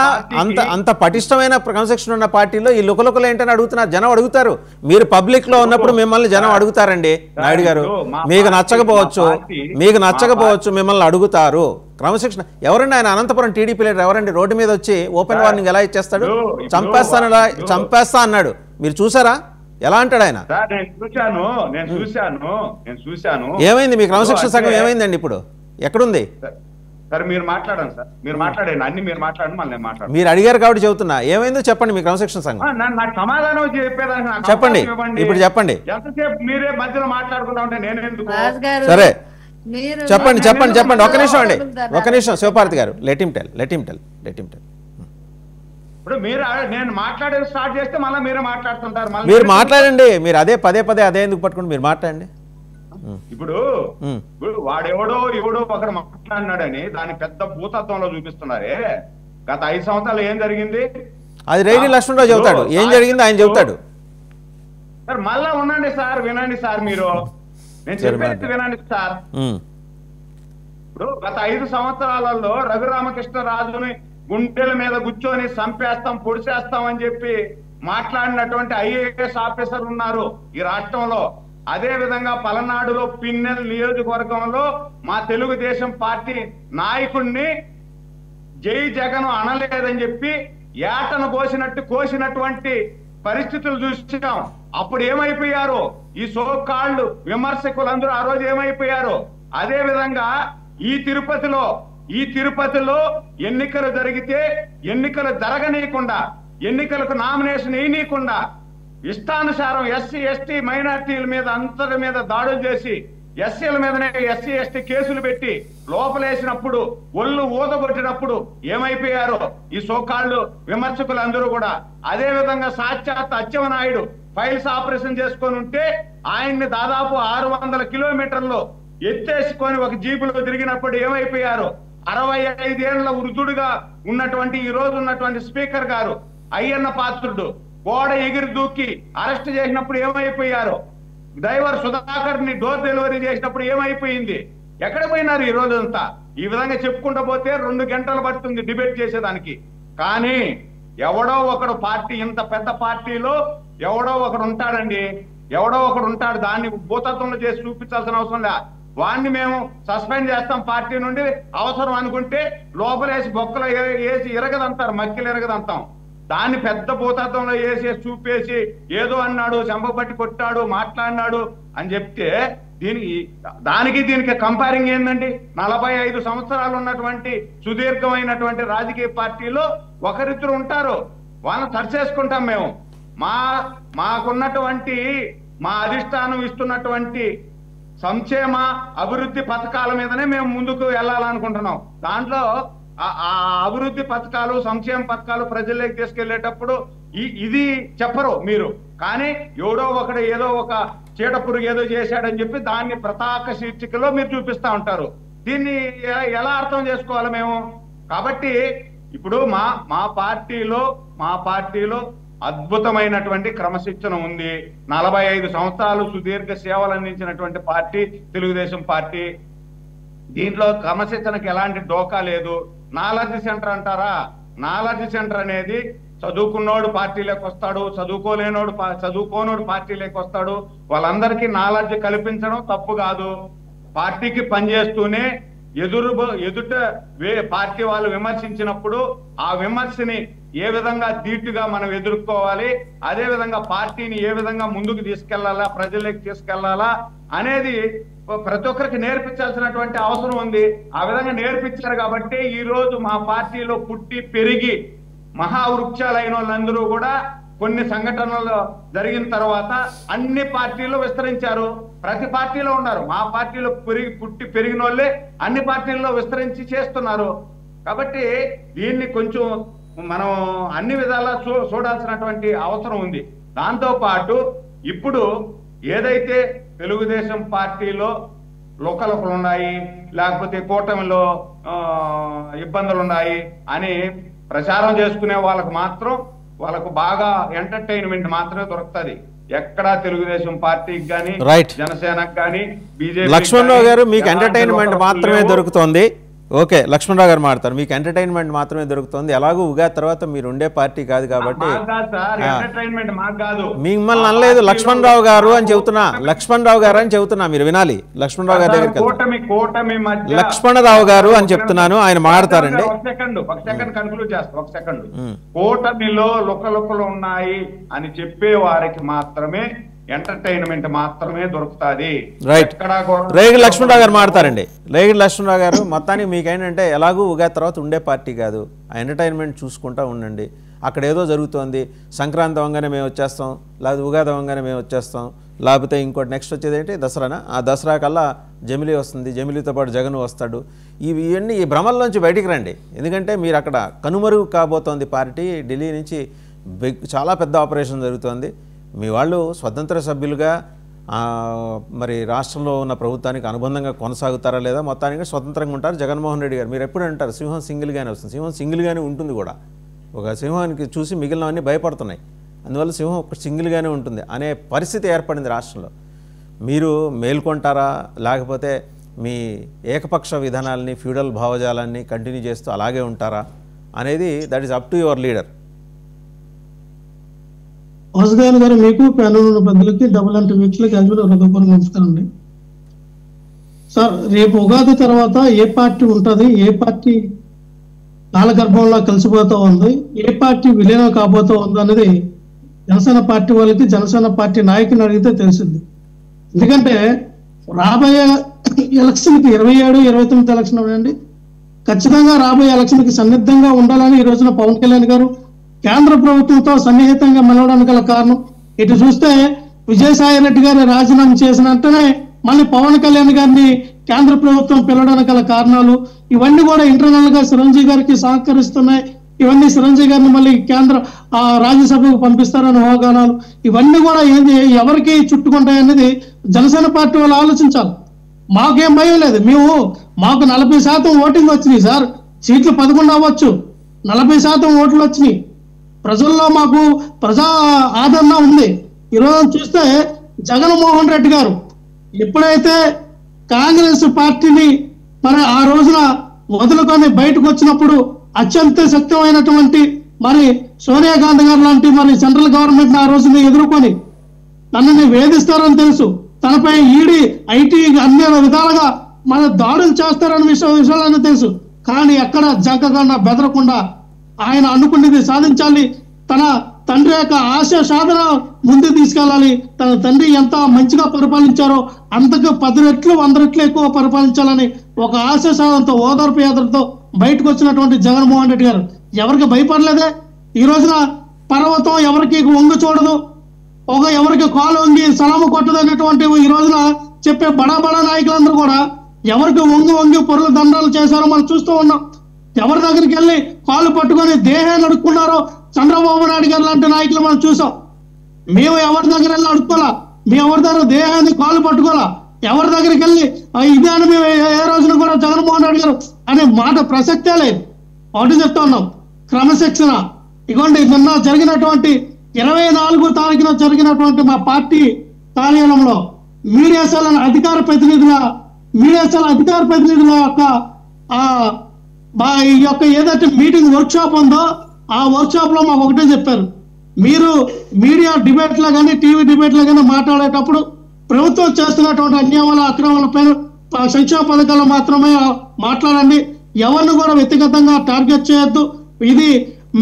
అంత పటిష్టమైన క్రమశిక్షణ ఉన్న పార్టీలో ఈ లుకలుకలు ఏంటని అడుగుతున్నారు, జనం అడుగుతారు. మీరు పబ్లిక్ లో ఉన్నప్పుడు మిమ్మల్ని జనం అడుగుతారండి. నాయుడు గారు, మీకు నచ్చకపోవచ్చు, మిమ్మల్ని అడుగుతారు. క్రమశిక్షణ ఎవరండి? ఆయన అనంతపురం టీడీపీ లీడర్ ఎవరండి? రోడ్డు మీద వచ్చి ఓపెన్ వార్నింగ్ ఎలా ఇచ్చేస్తాడు? చంపేస్తా అన్నాడు. మీరు చూసారా ఎలా అంటాడు ఆయన? నేను చూశాను. ఏమైంది మీ క్రమశిక్షణ సంఘం? ఏమైందండి ఇప్పుడు? ఎక్కడుంది? సరే, మీరు మాట్లాడండి సార్, మీరు మాట్లాడండి, అన్ని మీరు మాట్లాడండి, మళ్ళీ మాట్లాడండి. మీరు అడిగారు కాబట్టి చెబుతున్నా, ఏమైందో చెప్పండి. మీ క్రమశిక్షణ సంఘం నాకు సమాధానం చెప్పేదానికి చెప్పండి, ఇప్పుడు చెప్పండి. ఎంతసేపు మీరే మధ్యలో మాట్లాడుకుంటా ఉంటే నేను ఎందుకు? సరే చెప్పండి. ఒక్క నిమిషం అండి, ఒక్క నిమిషం. శివపార్తి గారు, లెట్ హిమ్ టెల్. ఇప్పుడు నేను మాట్లాడేది స్టార్ట్ చేస్తే మళ్ళీ మీరే మాట్లాడుతుంటారు. మీరు మాట్లాడండి, మీరు అదే పదే అదే ఎందుకు పట్టుకుంటే మీరు మాట్లాడండి. ఇప్పుడు ఎవడో ఒకడు మాట్లాడినాడని దాన్ని పెద్ద భూతత్వంలో చూపిస్తున్నారే. గత 5 సంవత్సరాలు ఏం జరిగింది? అది రైడీ లక్ష్మణరావు చెబుతాడు, ఏం జరిగింది ఆయన చెబుతాడు. సార్ మళ్ళా ఉండండి సార్, వినండి సార్, మీరు నేను చెప్పేది వినండి సార్. ఇప్పుడు గత 5 సంవత్సరాలలో రఘురామకృష్ణరాజుని గుండెల మీద కూర్చొని చంపేస్తాం, పొడిచేస్తాం అని చెప్పి మాట్లాడినటువంటి ఐఏఎస్ ఆఫీసర్ ఉన్నారు ఈ రాష్ట్రంలో. అదే విధంగా పలనాడులో పిన్నెల్ నియోజకవర్గంలో మా తెలుగుదేశం పార్టీ నాయకుడిని జై జగన్ అనలేదని చెప్పి ఏటను కోసినటువంటి పరిస్థితులు చూసాం. అప్పుడు ఏమైపోయారు ఈ సోకాళ్ళు విమర్శకులందరూ? ఆ రోజు ఏమైపోయారు? అదే విధంగా ఈ తిరుపతిలో ఎన్నికలు జరిగితే ఎన్నికలు జరగనీయకుండా, ఎన్నికలకు నామినేషన్ వేయనీయకుండా ఇష్టానుసారం ఎస్సీ ఎస్టీ మైనార్టీల మీద అందరి మీద దాడులు చేసి ఎస్సీల మీదనే ఎస్సీ ఎస్టీ కేసులు పెట్టి లోపలేసినప్పుడు, ఒళ్ళు ఊదగొట్టినప్పుడు ఏమైపోయారో ఈ సోకాళ్ళు విమర్శకులందరూ కూడా. అదే విధంగా సాక్షాత్ అచ్చెన్నాయుడు ఫైల్స్ ఆపరేషన్ చేసుకొని ఉంటే ఆయన్ని దాదాపు 600 కిలోమీటర్లు ఎత్తేసుకొని ఒక జీపులో తిరిగినప్పుడు ఏమైపోయారు? 65 ఏళ్ల వృద్ధుడుగా ఉన్నటువంటి ఈ రోజు ఉన్నటువంటి స్పీకర్ గారు అయ్యన్న పాత్రుడు గోడ ఎగిరి దూకి అరెస్ట్ చేసినప్పుడు ఏమైపోయారు? డ్రైవర్ సుధాకర్ ని డోర్ డెలివరీ చేసినప్పుడు ఏమైపోయింది? ఎక్కడ పోయినారు ఈ రోజంతా? ఈ విధంగా చెప్పుకుంటూ పోతే 2 గంటలు పడుతుంది డిబేట్ చేసేదానికి. కానీ ఎవడో ఒకడు పార్టీ, ఇంత పెద్ద పార్టీలో ఎవడో ఒకడు ఉంటాడండి, ఎవడో ఒకడు ఉంటాడు. దాన్ని భూతత్వంలో చేసి చూపించాల్సిన అవసరం లే. వాడిని మేము సస్పెండ్ చేస్తాం పార్టీ నుండి, అవసరం అనుకుంటే లోపలేసి బొక్కలు వేసి ఇరగదంటారు, మక్కిలు ఇరగదంతాం. దాన్ని పెద్ద భూతత్వంలో వేసేసి చూపేసి ఏదో అన్నాడు, చెంపబట్టి కొట్టాడు, మాట్లాడినాడు అని చెప్తే దానికి దీనికి కంపేరింగ్ ఏందండి? 45 సంవత్సరాలు ఉన్నటువంటి సుదీర్ఘమైనటువంటి రాజకీయ పార్టీలో ఒకరిద్దరు ఉంటారు, వాళ్ళని సరిచేసుకుంటాం మేము. మాకున్నటువంటి మా అధిష్టానం ఇస్తున్నటువంటి సంక్షేమ అభివృద్ధి పథకాల మీదనే మేము ముందుకు వెళ్ళాలనుకుంటున్నాం. దాంట్లో ఆ అభివృద్ధి పథకాలు, సంక్షేమ పథకాలు ప్రజల్లోకి తీసుకెళ్లేటప్పుడు ఇది చెప్పరు మీరు. కానీ ఎవడో ఒకడు ఏదో ఒక చీట పురుగు ఏదో చేశాడని చెప్పి దాన్ని ప్రతాక శీర్షికలో మీరు చూపిస్తా ఉంటారు. దీన్ని ఎలా అర్థం చేసుకోవాలి మేము? కాబట్టి ఇప్పుడు మా పార్టీలో అద్భుతమైనటువంటి క్రమశిక్షణ ఉంది. 45 సంవత్సరాలు సుదీర్ఘ సేవలు అందించినటువంటి పార్టీ తెలుగుదేశం పార్టీ. దీంట్లో క్రమశిక్షణకి ఎలాంటి డోకా లేదు. నాలెడ్జ్ సెంటర్ అంటారా? నాలెడ్జ్ సెంటర్ అనేది చదువుకున్నోడు పార్టీలోకి వస్తాడు, చదువుకోనోడు పార్టీలోకి వస్తాడు. వాళ్ళందరికీ నాలెడ్జ్ కల్పించడం తప్పు కాదు. పార్టీకి పనిచేస్తూనే ఎదుట పార్టీ వాళ్ళు విమర్శించినప్పుడు ఆ విమర్శని ఏ విధంగా ధీటుగా మనం ఎదుర్కోవాలి, అదే విధంగా పార్టీని ఏ విధంగా ముందుకు తీసుకెళ్లాలా, ప్రజలకు తీసుకెళ్లాలా అనేది ప్రతి ఒక్కరికి నేర్పించాల్సినటువంటి అవసరం ఉంది. ఆ విధంగా నేర్పించారు కాబట్టి ఈ రోజు మా పార్టీలో పుట్టి పెరిగి మహావృక్షాలైన వాళ్ళందరూ కూడా కొన్ని సంఘటనలు జరిగిన తర్వాత అన్ని పార్టీలు విస్తరించారు. ప్రతి పార్టీలో ఉన్నారు. మా పార్టీలో పుట్టి పెరిగిన వాళ్ళే అన్ని పార్టీల్లో విస్తరించి చేస్తున్నారు. కాబట్టి దీన్ని కొంచెం మనం అన్ని విధాలా చూడాల్సినటువంటి అవసరం ఉంది. దాంతో పాటు ఇప్పుడు ఏదైతే తెలుగుదేశం పార్టీలో లోకలకులు ఉన్నాయి, లేకపోతే కూటమిలో ఇబ్బందులు ఉన్నాయి అని ప్రచారం చేసుకునే వాళ్ళకు మాత్రం వాళ్ళకు బాగా ఎంటర్టైన్మెంట్ మాత్రమే దొరుకుతుంది. ఎక్కడా తెలుగుదేశం పార్టీకి కానీ జనసేనకు కానీ బీజేపీ లక్ష్మణరావు గారు మీకు ఎంటర్టైన్మెంట్ మాత్రమే దొరుకుతోంది. ఓకే, లక్ష్మణరావు గారు మాట్లాడతారు. మీకు ఎంటర్టైన్మెంట్ మాత్రమే దొరుకుతుంది. ఎలాగూ ఉగాది తర్వాత మీరు ఉండే పార్టీ కాదు కాబట్టి మిమ్మల్ని అనలేదు, లక్ష్మణరావు గారు అని చెబుతున్నా. లక్ష్మణరావు గారు అని చెబుతున్నా, మీరు వినాలి. లక్ష్మణరావు గారి దగ్గరికి లక్ష్మణరావు గారు అని చెప్తున్నాను, ఆయన మాట్లాడతారండి. కూటమిలో లుకలుకలు ఉన్నాయి అని చెప్పే వారికి మాత్రమే ఎంటర్టైన్మెంట్ మాత్రమే దొరుకుతుంది. రైట్, రేగిడి లక్ష్మణరావు గారు మాట్లాడతారండి. రేగిడి లక్ష్మణరావు గారు, మొత్తానికి మీకేంటంటే ఎలాగూ ఉగాది తర్వాత ఉండే పార్టీ కాదు, ఆ ఎంటర్టైన్మెంట్ చూసుకుంటూ ఉండండి. అక్కడ ఏదో జరుగుతోంది, సంక్రాంతి అవ్వగానే మేము వచ్చేస్తాం, లేకపోతే ఉగాది అవ్వగానే మేము వచ్చేస్తాం, లేకపోతే ఇంకోటి నెక్స్ట్ వచ్చేది ఏంటి దసరానా, ఆ దసరా కల్లా జమిలీ వస్తుంది, జమిలీతో పాటు జగన్ వస్తాడు. ఇవన్నీ ఈ భ్రమల్లోంచి బయటికి రండి. ఎందుకంటే మీరు అక్కడ కనుమరుగు కాబోతోంది పార్టీ. ఢిల్లీ నుంచి చాలా పెద్ద ఆపరేషన్ జరుగుతోంది. మీ వాళ్ళు స్వతంత్ర సభ్యులుగా మరి రాష్ట్రంలో ఉన్న ప్రభుత్వానికి అనుబంధంగా కొనసాగుతారా లేదా, మొత్తానికి స్వతంత్రంగా ఉంటారు. జగన్మోహన్ రెడ్డి గారు మీరు ఎప్పుడు అంటారు సింహం సింగిల్గానే వస్తుంది, సింహం సింగిల్గానే ఉంటుంది కూడా. ఒక సింహానికి చూసి మిగిలినవన్నీ భయపడుతున్నాయి, అందువల్ల సింహం ఒక సింగిల్గానే ఉంటుంది అనే పరిస్థితి ఏర్పడింది రాష్ట్రంలో. మీరు మేల్కొంటారా, లేకపోతే మీ ఏకపక్ష విధానాలని, ఫ్యూడల్ భావజాలాన్ని కంటిన్యూ చేస్తూ అలాగే ఉంటారా అనేది that is up to your leader. Vasudevan గారు, మీకు ప్యానల్ ఉన్న పెద్దలకి డబుల్ అంటే వీక్షలకు హృదయపూర్వక నమస్కారం అండి. సార్, రేపు ఉగాది తర్వాత ఏ పార్టీ ఉంటుంది, ఏ పార్టీ కాలగర్భంలో కలిసిపోతూ ఉంది, ఏ పార్టీ విలీనం కాబోతూ ఉంది అనేది జనసేన పార్టీ వాళ్ళకి, జనసేన పార్టీ నాయకుని అడిగితే తెలిసింది. ఎందుకంటే రాబోయే ఎలక్షన్కి 27, 29 ఎలక్షన్ అండి, ఖచ్చితంగా రాబోయే ఎలక్షన్కి సన్నిద్ధంగా ఉండాలని ఈ రోజున పవన్ కళ్యాణ్ గారు కేంద్ర ప్రభుత్వంతో సన్నిహితంగా మెలవడానికి గల కారణం, ఇటు చూస్తే విజయసాయి రెడ్డి గారు రాజీనామా చేసిన వెంటనే మళ్ళీ పవన్ కళ్యాణ్ గారిని కేంద్ర ప్రభుత్వం పిలవడానికి గల కారణాలు ఇవన్నీ కూడా ఇంటర్నల్ గా చిరంజీవి గారికి సహకరిస్తున్నాయి. ఇవన్నీ చిరంజీవి గారిని మళ్ళీ కేంద్ర రాజ్యసభకు పంపిస్తారని ఊహాగానాలు, ఇవన్నీ కూడా ఎవరికి చుట్టుకుంటాయనేది జనసేన పార్టీ వాళ్ళు ఆలోచించాలి. మాకేం భయం లేదు, మాకు 40% ఓటింగ్ వచ్చినాయి సార్, సీట్లు 11 అవ్వచ్చు, 40% ఓట్లు వచ్చినాయి. ప్రజల్లో మాకు ప్రజా ఆదరణ ఉంది. ఈరోజు చూస్తే జగన్మోహన్ రెడ్డి గారు ఎప్పుడైతే కాంగ్రెస్ పార్టీని మరి ఆ రోజున వదులుకొని బయటకు వచ్చినప్పుడు అత్యంత శక్తమైనటువంటి మరి సోనియా గాంధీ గారు లాంటి మరి సెంట్రల్ గవర్నమెంట్ ఆ రోజుని ఎదుర్కొని తనని వేధిస్తారని తెలుసు, తనపై ఈడీ ఐటీ అన్ని విధాలుగా మన దాడులు చేస్తారని విషయాలని తెలుసు. కానీ ఎక్కడ జగ్గకుండా బెదరకుండా ఆయన అనుకున్నది సాధించాలి, తన తండ్రి యొక్క ఆశ సాధన ముందు తీసుకెళ్ళాలి, తన తండ్రి ఎంత మంచిగా పరిపాలించారో అంతకు 10 రెట్లు 100 రెట్లు ఎక్కువ పరిపాలించాలని ఒక ఆశ సాధనతో ఓదార్పు యాత్రతో బయటకు వచ్చినటువంటి జగన్మోహన్ రెడ్డి గారు ఎవరికి భయపడలేదే. ఈ రోజున పర్వతం ఎవరికి వంగు చూడదు, ఎవరికి కాలు వంగి సలాము కొట్టదు అనేటువంటి ఈ రోజున చెప్పే బడా నాయకులందరూ కూడా ఎవరికి వంగి పొరుల దండాలు చేశారో మనం చూస్తూ ఉన్నాం. ఎవరి దగ్గరికి వెళ్ళి కాలు పట్టుకొని దేహాన్ని అడుక్కున్నారో చంద్రబాబు నాయుడు గారు లాంటి నాయకులు మనం చూసాం. మేము ఎవరి దగ్గర వెళ్ళి అడుక్కోలా, మేము ఎవరి దగ్గర దేహాన్ని కాలు పట్టుకోలా, ఎవరి దగ్గరికి వెళ్ళి ఇదే అని మేము ఏ రోజున కూడా జగన్మోహన్ రెడ్డి గారు అనే మాట ప్రసక్తే లేదు. ఒకటి చెప్తా ఉన్నాం, క్రమశిక్షణ. ఇగోండి నిన్న జరిగినటువంటి 24వ తారీఖున జరిగినటువంటి మా పార్టీ కార్యాలయంలో మీడియా సెల్ అధికార ప్రతినిధుల యొక్క ఏదైతే మీటింగ్ వర్క్షాప్ ఉందో ఆ వర్క్షాప్ లో మాకు ఒకటే చెప్పారు, మీరు మీడియా డిబేట్ లో కానీ టీవీ డిబేట్ లో కానీ మాట్లాడేటప్పుడు ప్రభుత్వం చేస్తున్నటువంటి అన్యాయాల అక్రమాల పైన సంక్షేమ పథకాలు మాత్రమే మాట్లాడండి, ఎవరిని కూడా వ్యక్తిగతంగా టార్గెట్ చేయొద్దు, ఇది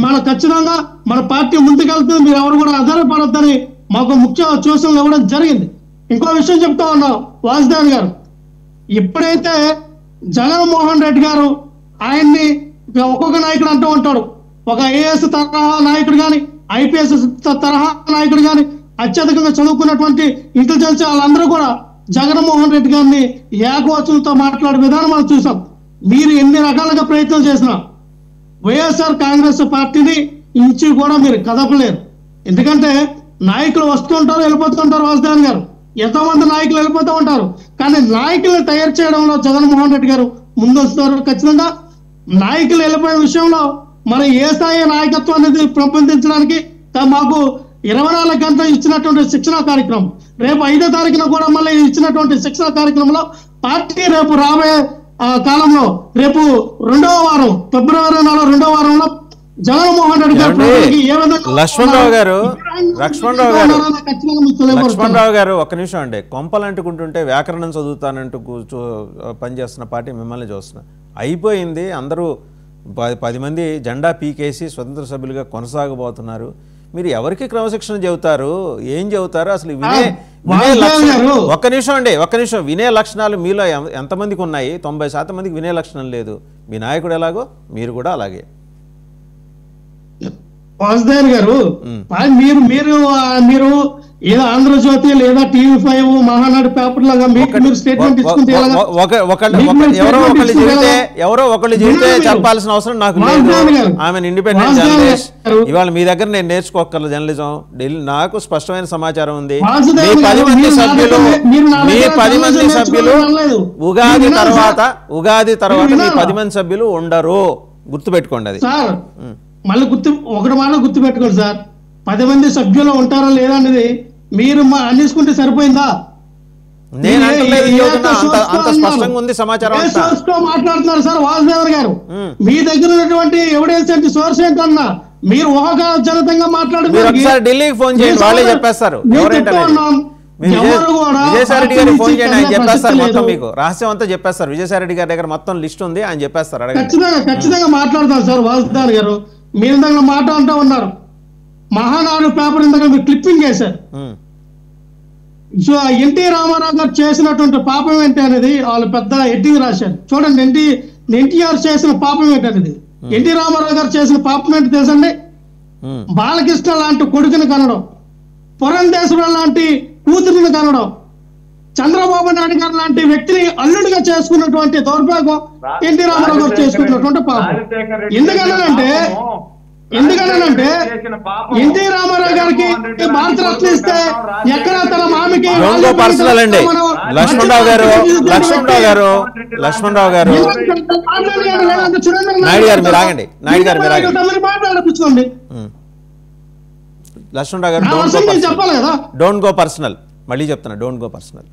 మన ఖచ్చితంగా మన పార్టీ ముందుకెళ్తుంది, మీరు ఎవరు కూడా ఆధారపడొద్దని మాకు ముఖ్య సూచనలు ఇవ్వడం జరిగింది. ఇంకో విషయం చెప్తా ఉన్నాం, వాసుదేవన్ గారు ఎప్పుడైతే జగన్మోహన్ రెడ్డి గారు ఆయన్ని ఒక్కొక్క నాయకుడు అంటూ ఉంటాడు, ఒక ఐఏఎస్ తరహా నాయకుడు కానీ ఐపీఎస్ తరహా నాయకుడు కానీ అత్యధికంగా చదువుకున్నటువంటి ఇంటెలిజెన్స్ వాళ్ళందరూ కూడా జగన్మోహన్ రెడ్డి గారిని ఏకవచనంతో మాట్లాడే విధానం మనం చూసాం. మీరు ఎన్ని రకాలుగా ప్రయత్నం చేసినా వైఎస్ఆర్ కాంగ్రెస్ పార్టీని ఇంచి కూడా మీరు కదపలేరు. ఎందుకంటే నాయకులు వస్తుంటారు వెళ్ళిపోతుంటారు, వాసుదేవన్ గారు ఎంతోమంది నాయకులు వెళ్ళిపోతూ ఉంటారు, కానీ నాయకులను తయారు చేయడంలో జగన్మోహన్ రెడ్డి గారు ముందు వస్తున్నారు. ఖచ్చితంగా నాయకులు వెళ్ళిపోయే విషయంలో మరి ఏ స్థాయి నాయకత్వం అనేది పెంపొందించడానికి మాకు 24 గంటలు ఇచ్చినటువంటి శిక్షణ కార్యక్రమం, రేపు 5వ తారీఖున కూడా మళ్ళీ ఇచ్చినటువంటి శిక్షణ కార్యక్రమంలో పార్టీ రేపు రాబోయే కాలంలో రేపు 2వ వారం ఫిబ్రవరి 2వ వారంలో జగన్మోహన్ రెడ్డి గారు ఏ విధంగా లక్ష్మణరావు గారు ఒక్క నిమిషం అండి, కొంపలంటుకుంటుంటే వ్యాకరణం చదువుతానంటూ పనిచేస్తున్న పార్టీ మిమ్మల్ని చూస్తున్నా. అయిపోయింది, అందరూ 10 మంది జెండా పీకేసి స్వతంత్ర సభ్యులుగా కొనసాగబోతున్నారు. మీరు ఎవరికి క్రమశిక్షణ చెబుతారు, ఏం చెబుతారు అసలు? ఒక్క నిమిషం వినే లక్షణాలు మీలో ఎంతమందికి ఉన్నాయి? 90% మందికి వినే లక్షణం లేదు. మీ నాయకుడు ఎలాగో మీరు కూడా అలాగే. వాసుదేవన్ గారు మీరు ఏదో ఆంధ్రజ్యోతి లేదా TV5 మహానాడు పేపర్ లాగా మీరు స్టేట్మెంట్ ఇచ్చుకుంటే ఎవరో ఒకళ్ళు చెబితే చెప్పాల్సిన అవసరం నాకు లేదు. ఆమె ఇండిపెండెంట్ జర్నలిస్ట్. ఇవాళ మీ దగ్గర నేను నేర్చుకోగల జర్నలిజం నాకు స్పష్టమైన సమాచారం ఉంది. మీ 10 మంది సభ్యులు ఉగాది తర్వాత మీ 10 మంది సభ్యులు ఉండరు, గుర్తుపెట్టుకోండి. అది మళ్ళీ ఒకటి మాట గుర్తుపెట్టుకోండి సార్, 10 మంది సభ్యులు ఉంటారా లేదా అనేది మీరు అనేసుకుంటే సరిపోయిందా? మాట్లాడుతున్నారు సార్ వాసుదేవన్ గారు, మీ దగ్గర ఉన్నటువంటి ఎవిడెన్స్ ఏంటి, సోర్స్ ఏంటన్నా? మీరు ఊహాజనితంగా మాట్లాడుతున్నారు. ఢిల్లీకి ఫోన్ చేయండి, వాళ్ళే చెప్పేస్తారు. విజయసాయిరెడ్డి గారికి ఫోన్ చేయండి, ఆయన చెప్పేస్తారు. మొత్తం మీకు రహస్యం అంతా చెప్పేస్తారు. విజయసాయిరెడ్డి గారి దగ్గర మొత్తం లిస్ట్ ఉంది, ఆయన చెప్పేస్తారు. ఖచ్చితంగా మాట్లాడతారు సార్ వాసుదేవన్ గారు. మీరు ఇందాక మాట అంటూ ఉన్నారు, మహానాడు పేపర్ ఇందాక మీరు క్లిప్పింగ్ చేశారు. సో ఎన్టీ రామారావు గారు చేసినటువంటి పాపం ఏంటి అనేది వాళ్ళు పెద్ద ఎడ్డింగ్ రాశారు. చూడండి, ఎన్టీఆర్ చేసిన పాపం ఏంటి అనేది. ఎన్టీ రామారావు గారు చేసిన పాపం ఏంటి తెలుసండి? బాలకృష్ణ లాంటి కొడుకుని కనడం, పురంధేశ్వరం లాంటి కూతురిని కనడం, చంద్రబాబు నాయుడు గారు లాంటి వ్యక్తిని అల్లుడిగా చేసుకున్నటువంటి దౌర్భాగ్యం ఎన్టీ రామారావు గారు చేసుకున్నటువంటి పాపం. ఎందుకనంటే ఎన్టీ రామారావు గారికి భారతరత్న ఇస్తే ఎక్కడ తన మామికి పర్సనల్ అండి. లక్ష్మణరావు గారు నాయుడు గారు మీరు ఆగండి. మాట్లాడపించుకోండి. లక్ష్మణరావు గారు నా వర్షన్ నేను చెప్పాలి కదా. Don't go personal. మళ్ళీ చెప్తున్నా, డోంట్ గో పర్సనల్.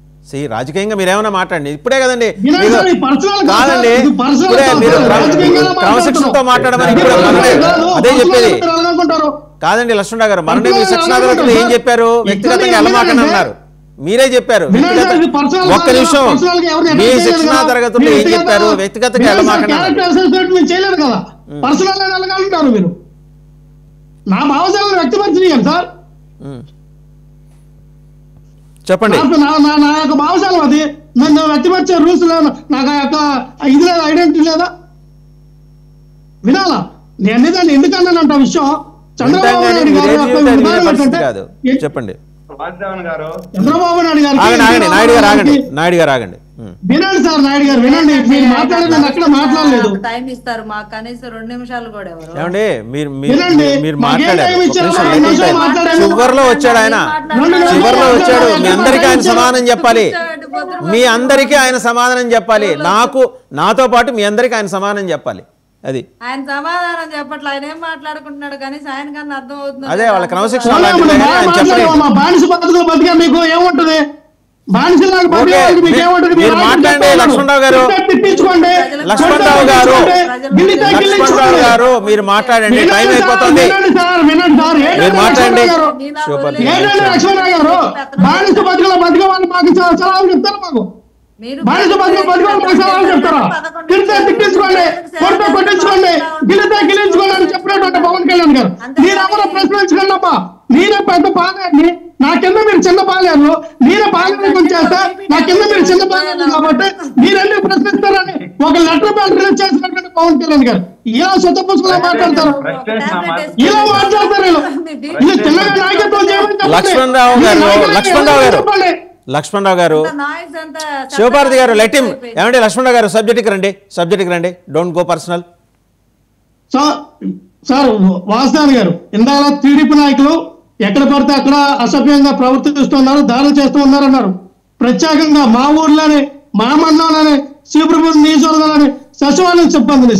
రాజకీయంగా మీరు ఏమైనా మాట్లాడండి, ఇప్పుడే కదండి వినండి సార్, ఇది personal కాదు సార్, కాదండి, ఇది personal ఇప్పుడే కాదు మీరు సార్, రాజకీయంగా క్రమశిక్షణతో మాట్లాడమని ఇది ఇప్పుడే personal మననే కాదు, అదే personal చెప్పేది. మీరు అలాగనుకుంటారు. కాదండి లక్ష్మణరావు గారు, మననే మీ personal శిక్షణాధికారులు ఏం చెప్పారు, వ్యక్తిగతంగా ఇక్కడ వెళ్ళమాకని ఏంటంటే అన్నారు, మీరే చెప్పారు. వినండి సార్, ఇది personal ఒక్క కాదు, నిమిషం, personal గా ఎవరిని మీ attack చేయలేదు శిక్షణా కదా. తరగతులు మీరు ఏం చెప్పారు, వ్యక్తిగతంగా వినండి సార్, వెళ్ళమాకని అన్నారు. character assessment మీరు చేయలేదు కదా, పర్సనల్ వెళ్ళగలుగుతారు మీరు. నా భావజాలను వ్యక్తపరిచినాను సార్, చెప్పండి. నా యొక్క భావజాలం అది, నన్ను వ్యక్తపరిచే రూల్స్ లేదు, నాకు ఆ యొక్క ఇది లేదా, ఐడెంటిటీ లేదా, వినాలా నేను అనేదాన్ని ఎందుకన్నానంట విషయం. చంద్రబాబు నాయుడు గారు యొక్క విధానం ఏంటంటే, చెప్పండి. వాసుదేవన్ గారు చంద్రబాబు నాయుడు ఆగండి ఆగండి, నాయుడు గారు ఆగండి, నాయుడు గారు ఆగండి. వినండి సార్, నాయుడు గారు వినండి, మీరు మాట్లాడేది నేను అక్కడ మాట్లాడలేదు. టైం ఇస్తారు మాకు కనీసం 2 నిమిషాలు కూడా ఎవరు. ఏమండి వినండి, మీరు మాకేం మాట్లాడారు, టైం ఇచ్చారో ఒక ఆ నిమిషం, నిమిషం మాట్లాడాను. చివర్లో వచ్చాడు ఆయన, చివర్లో వచ్చాడు. మీ అందరికీ ఆయన సమాధానం చెప్పాలి, మీ అందరికీ ఆయన సమాధానం చెప్పాలి, నాతో పాటు మీ అందరికీ ఆయన సమాధానం చెప్పాలి. అది ఆయన సమాధానం చెప్పట్లే, ఆయన ఏం మాట్లాడుకుంటున్నాడు కానీ ఆయన కన్నా అర్థం అవుతుంది. అదే వాళ్ళ క్రమశిక్షణ అవునా, అలాంటిదే మనం కానీ ఆయన బాగా చెప్పలేదు. మాట్లాడాము, మా బానిస బతుకులు బతికా మీకు ఏముంటది, బానిసలాగా బతికే వాళ్ళకి మీకు ఏముంటది, మీరు మాట్లాడండి లక్ష్మణరావు గారు, తిప్పించుకోండి, లక్ష్మణరావు గారు, లక్ష్మణరావు గారు మీరు మాట్లాడండి, టైం అయిపోతుంది. వినండి సార్, మీరు మాట్లాడండి. ఏంటండి లక్ష్మణరావు గారు, బానిస బతుకులు బతికే వాళ్ళు మాకు సలహాలు చెప్తారు, మాకు బానిస బతుకులు బతికే వాళ్ళు మాకు సలహాలు చెప్తారా, తిరిగితే తిట్టించుకోండి, కొడితే కొట్టించుకోండి, గిలితే గిలించుకోండి అని చెప్పినటువంటి పవన్ కళ్యాణ్ గారు. నేనెవరో ప్రశ్నించకండి అమ్మా, నేనే పెద్ద బాగాన్ని, నా కింద మీరు చిన్న బాగారు, నేనే బాగా చేస్తే నా కింద మీరు చిన్న బాగారు కాబట్టి మీరెందుకు ప్రశ్నిస్తారని ఒక లెటర్ ప్యాడ్ రిలీజ్ చేసినటువంటి పవన్ కళ్యాణ్ గారు ఇలా సొత్తపుచ్చుకులా మాట్లాడతారు, ఇలా మాట్లాడతారు. ఇది చిన్నగా నాయకత్వం చేయమని చెప్పండి. లక్ష్మణరావు గారు శివభారతి గారు లెటిమ్ ఏమంటే లక్ష్మణరావు గారు సబ్జెక్ట్కి రండి, don't go personal. Sir Vasudevan గారు, ఇందాక టీడీపీ నాయకులు ఎక్కడ పడితే అక్కడ అసభ్యంగా ప్రవర్తిస్తున్నారు, దాడులు చేస్తూ ఉన్నారన్నారు. ప్రత్యేకంగా మా ఊర్లోనే, మా మండలంలోనే, శ్రీప్రభు నియోజకవర్గంలోని సచివాలయం సిబ్బందిని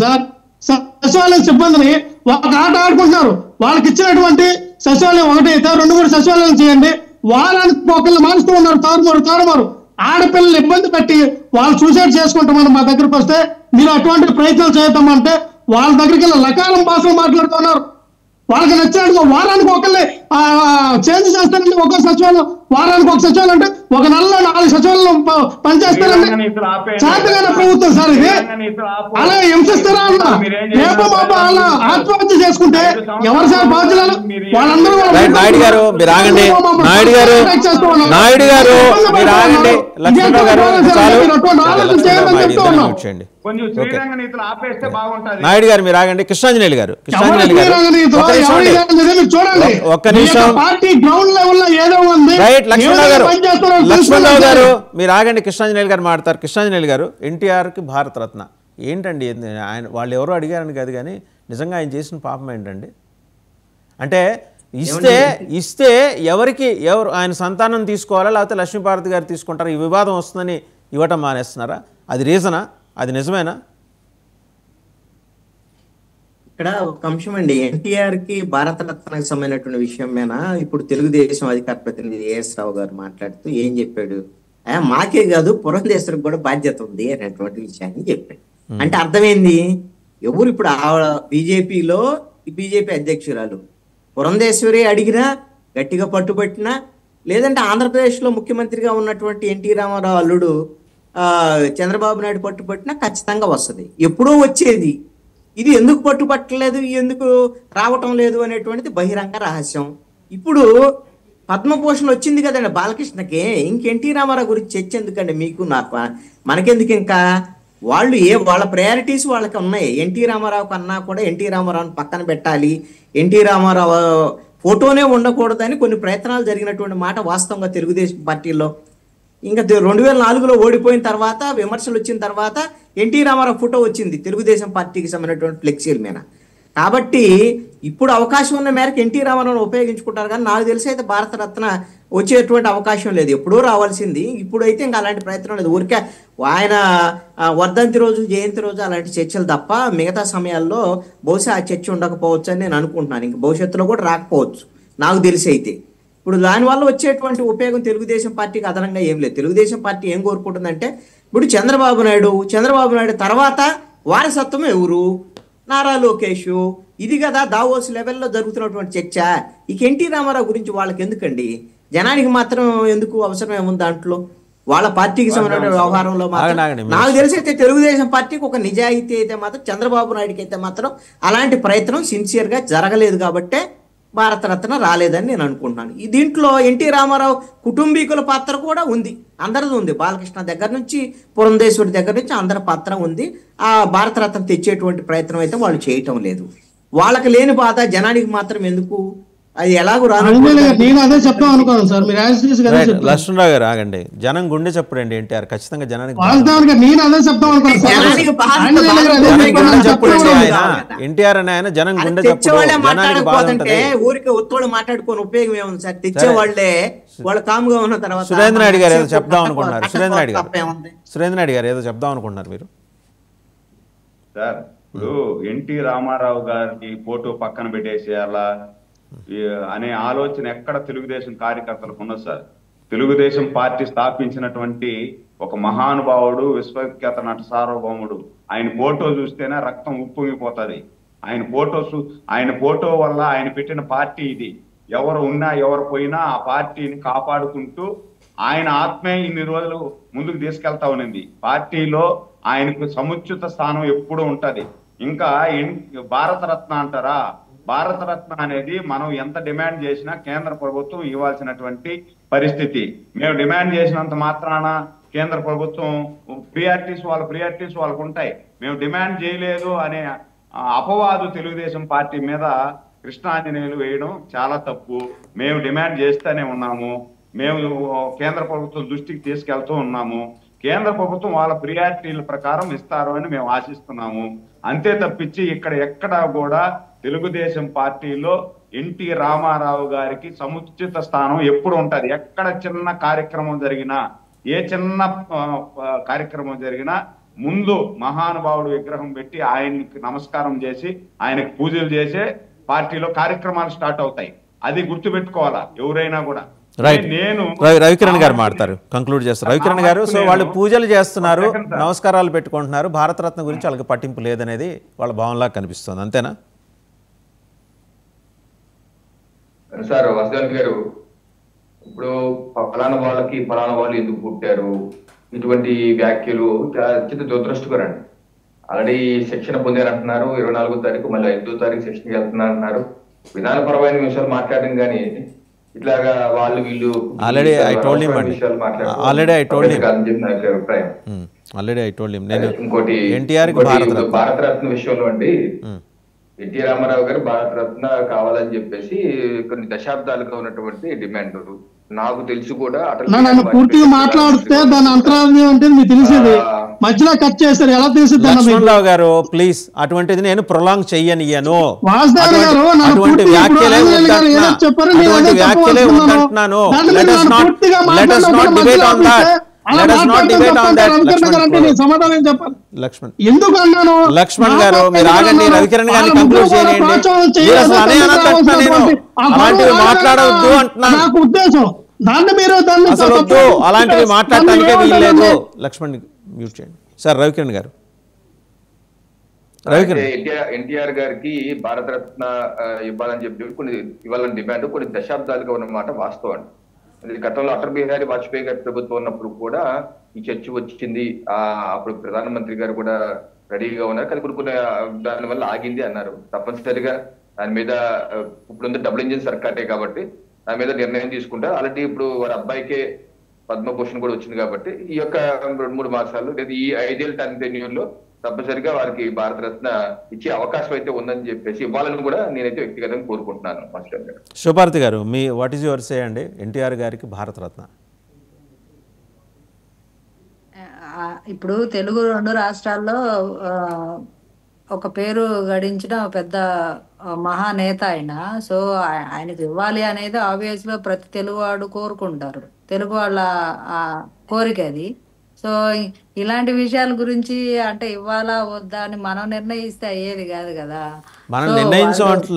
సచివాలయం సిబ్బందిని ఒక ఆట ఆడుకుంటున్నారు. వాళ్ళకి ఇచ్చినటువంటి సచివాలయం ఒకటి అయితే 2-3 సచివాలయం చేయండి, వారానికి ఒకళ్ళు మారుస్తూ ఉన్నారు, తారుమారు ఆడపిల్లలు ఇబ్బంది పెట్టి వాళ్ళు సూసైడ్ చేసుకుంటామని మా దగ్గరకు వస్తే మీరు అటువంటి ప్రయత్నాలు చేద్దామంటే వాళ్ళ దగ్గరికి వెళ్ళి లకాలం భాషలో మాట్లాడుతున్నారు. వాళ్ళకి నచ్చినట్టుగా వారానికి ఒకళ్ళే చేంజ్ చేస్తారండి, ఒక సచివాలయం వారానికి ఒక సచివాలయం అంటే ఒక నెలలో 4 సచివాలయం పనిచేస్తారండి. శాంతమైన ప్రభుత్వం సార్ ఇది, అలా హింసిస్తారా అన్న, రేపు మాప అలా ఆత్మహత్య చేసుకుంటే ఎవరు సార్ బాధ్యులు? వాళ్ళందరూ నాయుడు గారు మీరు ఆగండి, నాయుడు గారు మీరు ఆగండి, లక్ష్మణరావు గారు చాలు, కొంచెం శ్రీరంగ నీతులు ఆపేస్తే బాగుంటది. నాయుడు గారు మీరు ఆగండి, కృష్ణాంజనేయులు గారు ఒక్క నిమిషం, రైట్ లక్ష్మణరావు గారు మీరు ఆగండి, కృష్ణాంజనేయులు గారు మాట్లాడతారు. కృష్ణాంజనేయులు గారు ఎన్టీఆర్కి భారతరత్న ఏంటండి ఆయన, వాళ్ళు ఎవరో అడిగారని కాదు కానీ నిజంగా ఆయన చేసిన పాపం ఏంటండి అంటే ఇస్తే ఎవరు ఆయన సంతానం తీసుకోవాలా లేకపోతే లక్ష్మీపార్వతి గారు తీసుకుంటారా, ఈ వివాదం వస్తుందని ఇవ్వటం మానేస్తున్నారా? అది రీజనా? అది నిజమేనా? ఇక్కడ ఒక అంశం అండి, ఎన్టీఆర్ కి భారతరత్నకు సంబంధించినటువంటి విషయం మీద ఇప్పుడు తెలుగుదేశం అధికార ప్రతినిధి ఏఎస్ రావు గారు మాట్లాడుతూ ఏం చెప్పాడు, మాకే కాదు పురంధేశ్వరికి కూడా బాధ్యత ఉంది అనేటువంటి విషయాన్ని చెప్పాడు. అంటే అర్థమైంది, ఎవరు ఇప్పుడు బీజేపీలో బీజేపీ అధ్యక్షురాలు పురంధేశ్వరి అడిగినా గట్టిగా పట్టుబట్టినా, లేదంటే ఆంధ్రప్రదేశ్లో ముఖ్యమంత్రిగా ఉన్నటువంటి ఎన్టీ రామారావు అల్లుడు చంద్రబాబు నాయుడు పట్టుబట్టినా ఖచ్చితంగా వస్తుంది. ఎప్పుడో వచ్చేది, ఇది ఎందుకు పట్టుబట్టలేదు, ఎందుకు రావటం లేదు అనేటువంటిది బహిరంగ రహస్యం. ఇప్పుడు పద్మభూషణ్ వచ్చింది కదండి బాలకృష్ణకి, ఎన్టీ రామారావు గురించి చర్చ ఎందుకండి మీకు నాకు, మనకెందుకు? ఇంకా వాళ్ళు వాళ్ళ ప్రయారిటీస్ వాళ్ళకి ఉన్నాయి. ఎన్టీ రామారావు కన్నా కూడా ఎన్టీ రామారావుని పక్కన పెట్టాలి, ఎన్టీ రామారావు ఫోటోనే ఉండకూడదని కొన్ని ప్రయత్నాలు జరిగినటువంటి మాట వాస్తవంగా తెలుగుదేశం పార్టీలో. ఇంకా 2004లో ఓడిపోయిన తర్వాత విమర్శలు వచ్చిన తర్వాత ఎన్టీ రామారావు ఫోటో వచ్చింది తెలుగుదేశం పార్టీకి సంబంధించినటువంటి ఫ్లెక్సీల మీద. కాబట్టి ఇప్పుడు అవకాశం ఉన్న మేరకు ఎన్టీ రామారావును ఉపయోగించుకుంటారు, కానీ నాకు తెలిసి అయితే భారతరత్న వచ్చేటువంటి అవకాశం లేదు. ఎప్పుడూ రావాల్సింది, ఇప్పుడైతే ఇంకా అలాంటి ప్రయత్నం లేదు. ఊరికే ఆయన వర్ధంతి రోజు, జయంతి రోజు అలాంటి చర్చలు తప్ప మిగతా సమయాల్లో బహుశా ఆ చర్చ ఉండకపోవచ్చు అని నేను అనుకుంటున్నాను. ఇంక భవిష్యత్తులో కూడా రాకపోవచ్చు. నాకు తెలిసి అయితే. ఇప్పుడు దానివల్ల వచ్చేటువంటి ఉపయోగం తెలుగుదేశం పార్టీకి అదనంగా ఏం లేదు. తెలుగుదేశం పార్టీ ఏం కోరుకుంటుందంటే, ఇప్పుడు చంద్రబాబు నాయుడు తర్వాత వారసత్వం ఎవరు? నారా లోకేష్. ఇది కదా దావోస్ లెవెల్లో జరుగుతున్నటువంటి చర్చ. ఇక ఎన్టీ రామారావు గురించి వాళ్ళకి ఎందుకండి? జనానికి మాత్రం ఎందుకు అవసరం ఏముంది దాంట్లో? వాళ్ళ పార్టీకి సంబంధించిన వ్యవహారంలో మాత్రం నాకు తెలిసి అయితే తెలుగుదేశం పార్టీకి ఒక నిజాయితీ అయితే మాత్రం, చంద్రబాబు నాయుడుకి అయితే మాత్రం అలాంటి ప్రయత్నం సిన్సియర్గా జరగలేదు కాబట్టే భారతరత్న రాలేదని నేను అనుకుంటున్నాను. ఈ దీంట్లో ఎన్టీ రామారావు కుటుంబీకుల పాత్ర కూడా ఉంది, అందరిది ఉంది. బాలకృష్ణ దగ్గర నుంచి పురంధేశ్వరి దగ్గర నుంచి అందరి పాత్ర ఉంది. ఆ భారతరత్న తెచ్చేటువంటి ప్రయత్నం అయితే వాళ్ళు చేయటం లేదు. వాళ్ళకి లేని బాధ జనానికి మాత్రం ఎందుకు? అది ఎలాగో నేను అదే చెప్తాం అనుకోను సార్. మీరు లక్ష్మణరావు గారు ఆగండి. జనం గుండె చప్పుడండి ఎన్టీఆర్ ఖచ్చితంగా జనానికి నేను అదే చెప్తాం ఎన్టీఆర్ అని ఆయన జనం గుండె మాట్లాడకపోతుంటే ఊరికి ఒత్తోడు మాట్లాడుకొని ఉపయోగం ఏముంది సార్? తెచ్చేవాళ్లే వాళ్ళు కాముగా ఉన్న తర్వాత. సురేంద్ర నాయుడు గారు ఏదో చెప్దాం అనుకుంటున్నారు. సురేంద్ర నాయుడు గారు ఏదో చెప్దాం అనుకుంటున్నారు మీరు. సార్ ఇప్పుడు ఎన్టీ రామారావు గారికి ఫోటో పక్కన పెట్టేసేయాలా అనే ఆలోచన ఎక్కడ తెలుగుదేశం కార్యకర్తలకు ఉన్నది సార్. తెలుగుదేశం పార్టీ స్థాపించినటువంటి ఒక మహానుభావుడు, విశ్వఖ్యాత నట సార్వభౌముడు, ఆయన ఫోటో చూస్తేనే రక్తం ఉప్పొంగిపోతుంది. ఆయన ఫోటో వల్ల ఆయన పెట్టిన పార్టీ ఇది. ఎవరు ఉన్నా ఎవరు పోయినా ఆ పార్టీని కాపాడుకుంటూ ఆయన ఆత్మే ఇన్ని రోజులు ముందుకు తీసుకెళ్తా ఉన్నది. పార్టీలో ఆయనకు సముచిత స్థానం ఎప్పుడూ ఉంటది. ఇంకా భారతరత్న అంటారా? భారతరత్న అనేది మనం ఎంత డిమాండ్ చేసినా కేంద్ర ప్రభుత్వం ఇవ్వాల్సినటువంటి పరిస్థితి. మేము డిమాండ్ చేసినంత మాత్రాన కేంద్ర ప్రభుత్వం ప్రియారిటీస్ వాళ్ళకు ఉంటాయి. మేము డిమాండ్ చేయలేదు అనే అపవాదు తెలుగుదేశం పార్టీ మీద కృష్ణాంజనేయులు వేయడం చాలా తప్పు. మేము డిమాండ్ చేస్తూనే ఉన్నాము. మేము కేంద్ర ప్రభుత్వం దృష్టికి తీసుకెళ్తూ ఉన్నాము. కేంద్ర ప్రభుత్వం వాళ్ళ ప్రియారిటీల ప్రకారం ఇస్తారు అని మేము ఆశిస్తున్నాము. అంతే తప్పించి ఇక్కడ ఎక్కడా కూడా తెలుగుదేశం పార్టీలో ఎన్టీ రామారావు గారికి సముచిత స్థానం ఎప్పుడు ఉంటది. ఎక్కడ చిన్న కార్యక్రమం జరిగినా, ఏ చిన్న కార్యక్రమం జరిగినా ముందు మహానుభావుడు విగ్రహం పెట్టి ఆయనకి నమస్కారం చేసి ఆయనకు పూజలు చేసే పార్టీలో కార్యక్రమాలు స్టార్ట్ అవుతాయి. అది గుర్తుపెట్టుకోవాలా ఎవరైనా కూడా. నేను రవికిరణ్ గారు మాట్లాడతారు, కంక్లూడ్ చేస్తారు. రవికిరణ్ గారు, సో వాళ్ళు పూజలు చేస్తున్నారు, నమస్కారాలు పెట్టుకుంటున్నారు, భారతరత్న గురించి వాళ్ళకి పట్టింపు లేదనేది వాళ్ళ భావనలా కనిపిస్తుంది, అంతేనా సార్? వాసుదేవన్ గారు, ఇప్పుడు ఫలానా వాళ్ళకి ఫలానా వాళ్ళు ఎందుకు పుట్టారు, ఇటువంటి వ్యాఖ్యలు చిన్న దురదృష్టకరండి. ఆల్రెడీ శిక్షణ పొందారంటున్నారు, 24వ తారీఖు మళ్ళీ 5వ తారీఖు శిక్షణకి వెళ్తున్నారు అంటున్నారు. విధానపరమైన విషయాలు మాట్లాడడం కానీ ఇట్లాగా వాళ్ళు వీళ్ళు ఇంకోటి భారతరత్న విషయంలో అండి, ఎన్టీ రామారావు గారు భారతరత్న కావాలని చెప్పేసి కొన్ని దశాబ్దాలుగా ఉన్నటువంటి డిమాండ్. నాకు తెలిసి కూడా పూర్తిగా మాట్లాడితే దాని అంతరార్థం ఏంటంటే మీకు తెలిసేది మధ్యలో కట్ చేస్తారు. ఎలా తెలుస్తుంది లక్ష్మణరావు గారు? ప్లీజ్, అటువంటిది నేను ప్రొలాంగ్ చెయ్యనియను. అటువంటి వ్యాఖ్యలే ఉంటున్నాను. లక్ష్మణ్ గారు, మీరు ఆగండి. రవికిరణ్ గారిని కంక్లూడ్ చేయండి. అలాంటివి మాట్లాడవద్దు అంటున్నాను. ఉద్దేశం అసలు వద్దు, అలాంటివి మాట్లాడటానికే వీల్లేదు. లక్ష్మణ్ మ్యూట్ చేయండి సార్. రవికిరణ్ గారు, ఎన్టీఆర్ గారికి భారతరత్న ఇవ్వాలని చెప్పి ఇవ్వాలని డిమాండ్ కొన్ని దశాబ్దాలుగా ఉన్నమాట వాస్తవం అండి. గతంలో అటల్ బిహారీ వాజ్పేయి గారి ప్రభుత్వం ఉన్నప్పుడు కూడా ఈ చర్చ వచ్చింది. అప్పుడు ప్రధానమంత్రి గారు కూడా రెడీగా ఉన్నారు, కానీ కొన్ని దాని వల్ల ఆగింది అన్నారు. తప్పనిసరిగా దాని మీద ఇప్పుడు డబుల్ ఇంజిన్ సర్కారే కాబట్టి దాని మీద నిర్ణయం తీసుకుంటారు. ఆల్రెడీ ఇప్పుడు వారి అబ్బాయికే పద్మభూషణ్ కూడా వచ్చింది కాబట్టి ఈ యొక్క 2-3 మాసాలు లేదా ఈ 5 ఏళ్ళ టెన్యూర్లో తప్పనిసరిగా వారికి భారతరత్న ఇచ్చే అవకాశం అయితే ఉందని చెప్పేసి ఇవ్వాలని కూడా నేనైతే వ్యక్తిగతంగా కోరుకుంటున్నాను. మాస్టర్ గారు, శివపార్తి గారు, మీ వాట్ ఈజ్ యువర్ సే అండి ఎన్టీఆర్ గారికి భారతరత్న? ఇప్పుడు తెలుగు 2 రాష్ట్రాల్లో ఒక పేరు గడించిన పెద్ద మహానేత ఆయన. సో ఆయనకు ఇవ్వాలి అనేది ఆబ్వియస్ గా ప్రతి తెలుగువాడు కోరుకుంటారు. తెలుగు వాళ్ళ కోరిక అది. సో ఇలాంటి విషయాల గురించి అంటే ఇవ్వాలా వద్దా అని మనం నిర్ణయిస్తే అయ్యేది కాదు కదా. మనం సో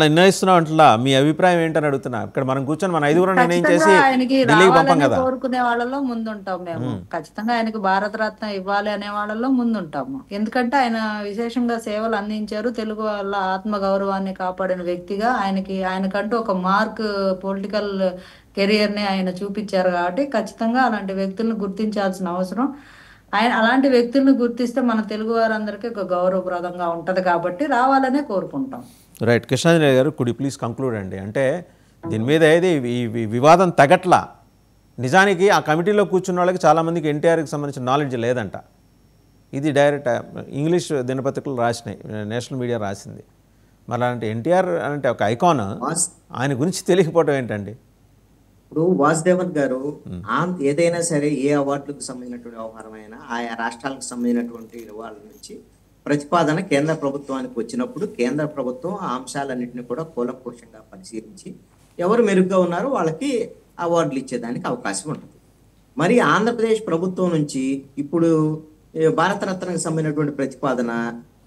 నిర్ణయిస్తున్నాం అంటలా మీ అభిప్రాయం ఏంటని అడుగుతున్నా. ఇక్కడ మనం కూర్చొని మన ఐదుగురు నిర్ణయం చేసి ఖచ్చితంగా ఆయనకి ఢిల్లీకి పంపం రావాలని కదా. కోరుకునే వాళ్ళలో ముందుంటాం మేము. ఖచ్చితంగా ఆయనకి భారతరత్న ఇవ్వాలి అనే వాళ్ళలో ముందుంటాము. ఎందుకంటే ఆయన విశేషంగా సేవలు అందించారు. తెలుగు వాళ్ళ ఆత్మ గౌరవాన్ని కాపాడిన వ్యక్తిగా ఆయనకంటూ ఒక మార్క్ పొలిటికల్ కెరియర్ ని ఆయన చూపించారు. కాబట్టి ఖచ్చితంగా అలాంటి వ్యక్తులను గుర్తించాల్సిన అవసరం. అలాంటి వ్యక్తులను గుర్తిస్తే మన తెలుగు వారందరికీ ఒక గౌరవప్రదంగా ఉంటది కాబట్టి రావాలనే కోరుకుంటాం. రైట్. కృష్ణాంజలి గారు కుడి ప్లీజ్ కంక్లూడ్ అండి. అంటే దీని మీద ఏది ఈ వివాదం తగట్లా. నిజానికి ఆ కమిటీలో కూర్చున్న వాళ్ళకి చాలామందికి ఎన్టీఆర్కి సంబంధించిన నాలెడ్జ్ లేదంట. ఇది డైరెక్ట్ ఇంగ్లీష్ దినపత్రికలు రాసినాయి, నేషనల్ మీడియా రాసింది. మరి అలాంటి ఎన్టీఆర్ అంటే ఒక ఐకాన్, ఆయన గురించి తెలియకపోవడం ఏంటండి? ఇప్పుడు వాసుదేవన్ గారు ఏదైనా సరే ఏ అవార్డులకు సంబంధించినటువంటి వ్యవహారం అయినా ఆయా రాష్ట్రాలకు సంబంధించినటువంటి వాళ్ళ నుంచి ప్రతిపాదన కేంద్ర ప్రభుత్వానికి వచ్చినప్పుడు కేంద్ర ప్రభుత్వం ఆ అంశాలన్నింటినీ కూడా కూలంకషంగా పరిశీలించి ఎవరు మెరుగ్గా ఉన్నారో వాళ్ళకి అవార్డులు ఇచ్చేదానికి అవకాశం ఉంటుంది. మరి ఆంధ్రప్రదేశ్ ప్రభుత్వం నుంచి ఇప్పుడు భారతరత్నకు సంబంధించినటువంటి ప్రతిపాదన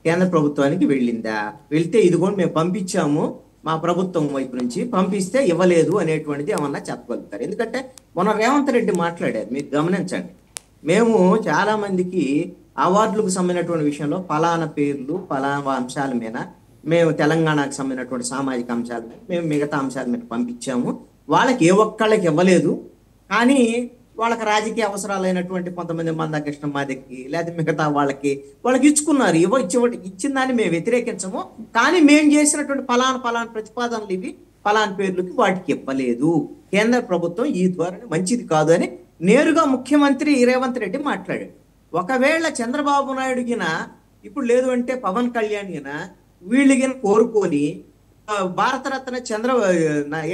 కేంద్ర ప్రభుత్వానికి వెళ్ళిందా? వెళ్తే ఇదిగోండి మేము పంపించాము, మా ప్రభుత్వం వైపు నుంచి పంపిస్తే ఇవ్వలేదు అనేటువంటిది ఏమన్నా చెప్పగలుగుతారు? ఎందుకంటే మొన్న రేవంత్ రెడ్డి మాట్లాడారు, మీరు గమనించండి. మేము చాలా మందికి అవార్డులకు సంబంధించినటువంటి విషయంలో ఫలానా పేర్లు ఫలానా అంశాల మీద మేము తెలంగాణకు సంబంధించినటువంటి సామాజిక అంశాల మీద మేము మిగతా అంశాల మీద పంపించాము, వాళ్ళకి ఏ ఒక్కళ్ళకి ఇవ్వలేదు. కానీ వాళ్ళకి రాజకీయ అవసరాలైనటువంటి కొంతమంది మందాకృష్ణ మాదికి లేదా మిగతా వాళ్ళకి ఇచ్చుకున్నారు. ఇచ్చిన దాన్ని మేము వ్యతిరేకించము, కానీ మేము చేసినటువంటి ఫలానా ప్రతిపాదనలు ఇవి ఫలానా పేర్లకి వాటికి ఇవ్వలేదు, కేంద్ర ప్రభుత్వం ఈ ద్వారా మంచిది కాదు అని నేరుగా ముఖ్యమంత్రి రేవంత్ రెడ్డి మాట్లాడాడు. ఒకవేళ చంద్రబాబు నాయుడు గిన ఇప్పుడు లేదు అంటే పవన్ కళ్యాణ్ గిన వీళ్ళు గిన కోరుకొని భారతరత్న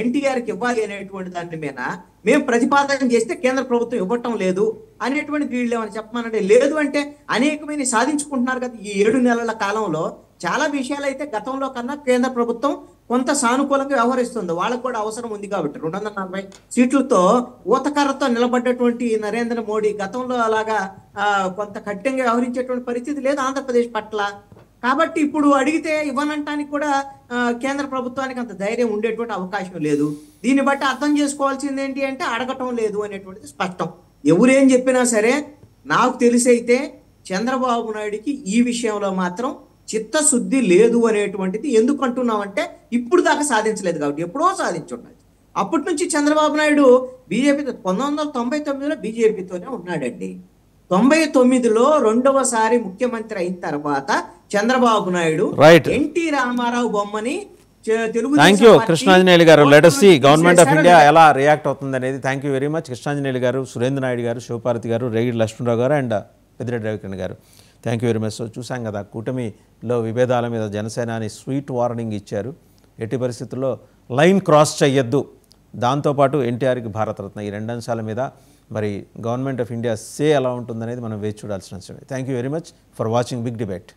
ఎన్టీఆర్కి ఇవ్వాలి అనేటువంటి దాని మీద మేము ప్రతిపాదన చేస్తే కేంద్ర ప్రభుత్వం ఇవ్వటం లేదు అనేటువంటి వీళ్ళు ఏమైనా చెప్పమనంటే లేదు అంటే అనేకమైన సాధించుకుంటున్నారు కదా. ఈ 7 నెలల కాలంలో చాలా విషయాలు అయితే గతంలో కన్నా కేంద్ర ప్రభుత్వం కొంత సానుకూలంగా వ్యవహరిస్తుంది. వాళ్ళకు కూడా అవసరం ఉంది కాబట్టి 240 సీట్లతో ఊతకర్రతో నిలబడ్డటువంటి నరేంద్ర మోడీ గతంలో అలాగా కొంత కఠినంగా వ్యవహరించేటువంటి పరిస్థితి లేదు ఆంధ్రప్రదేశ్ పట్ల. కాబట్టి ఇప్పుడు అడిగితే ఇవ్వనంటానికి కూడా కేంద్ర ప్రభుత్వానికి అంత ధైర్యం ఉండేటువంటి అవకాశం లేదు. దీన్ని బట్టి అర్థం చేసుకోవాల్సింది ఏంటి అంటే అడగటం లేదు అనేటువంటిది స్పష్టం. ఎవరేం చెప్పినా సరే నాకు తెలిసైతే చంద్రబాబు నాయుడికి ఈ విషయంలో మాత్రం చిత్తశుద్ధి లేదు అనేటువంటిది ఎందుకు అంటున్నామంటే ఇప్పుడు దాకా సాధించలేదు కాబట్టి, ఎప్పుడో సాధించున్నది. అప్పటి నుంచి చంద్రబాబు నాయుడు బీజేపీతో 1999లో బీజేపీతోనే ఉన్నాడండి. 99లో రెండవసారి ముఖ్యమంత్రి అయిన తర్వాత చంద్రబాబు నాయుడు ఎన్టీ రామారావు బొమ్మని థ్యాంక్ యూ కృష్ణాంజనేయులు గారు. Let us see government of India ఎలా రియాక్ట్ అవుతుంది అనేది. Thank you very much Krishnanjaneyulu గారు, సురేంద్ర నాయుడు గారు, శివపార్వతి గారు, రేగిడి లక్ష్మణరావు గారు అండ్ పెద్దిరెడ్డి రవికిరణ్ గారు. Thank you very much. So చూసాం కదా, కూటమిలో విభేదాల మీద జనసేనాని స్వీట్ వార్నింగ్ ఇచ్చారు. ఎట్టి పరిస్థితుల్లో లైన్ క్రాస్ చేయొద్దు, దాంతోపాటు ఎన్టీఆర్కి భారతరత్న, ఈ 2 అంశాల మీద మరి గవర్నమెంట్ ఆఫ్ ఇండియా సే ఎలా ఉంటుందనేది మనం వేచి చూడాల్సిన అవసరం. Thank you very much for watching big debate.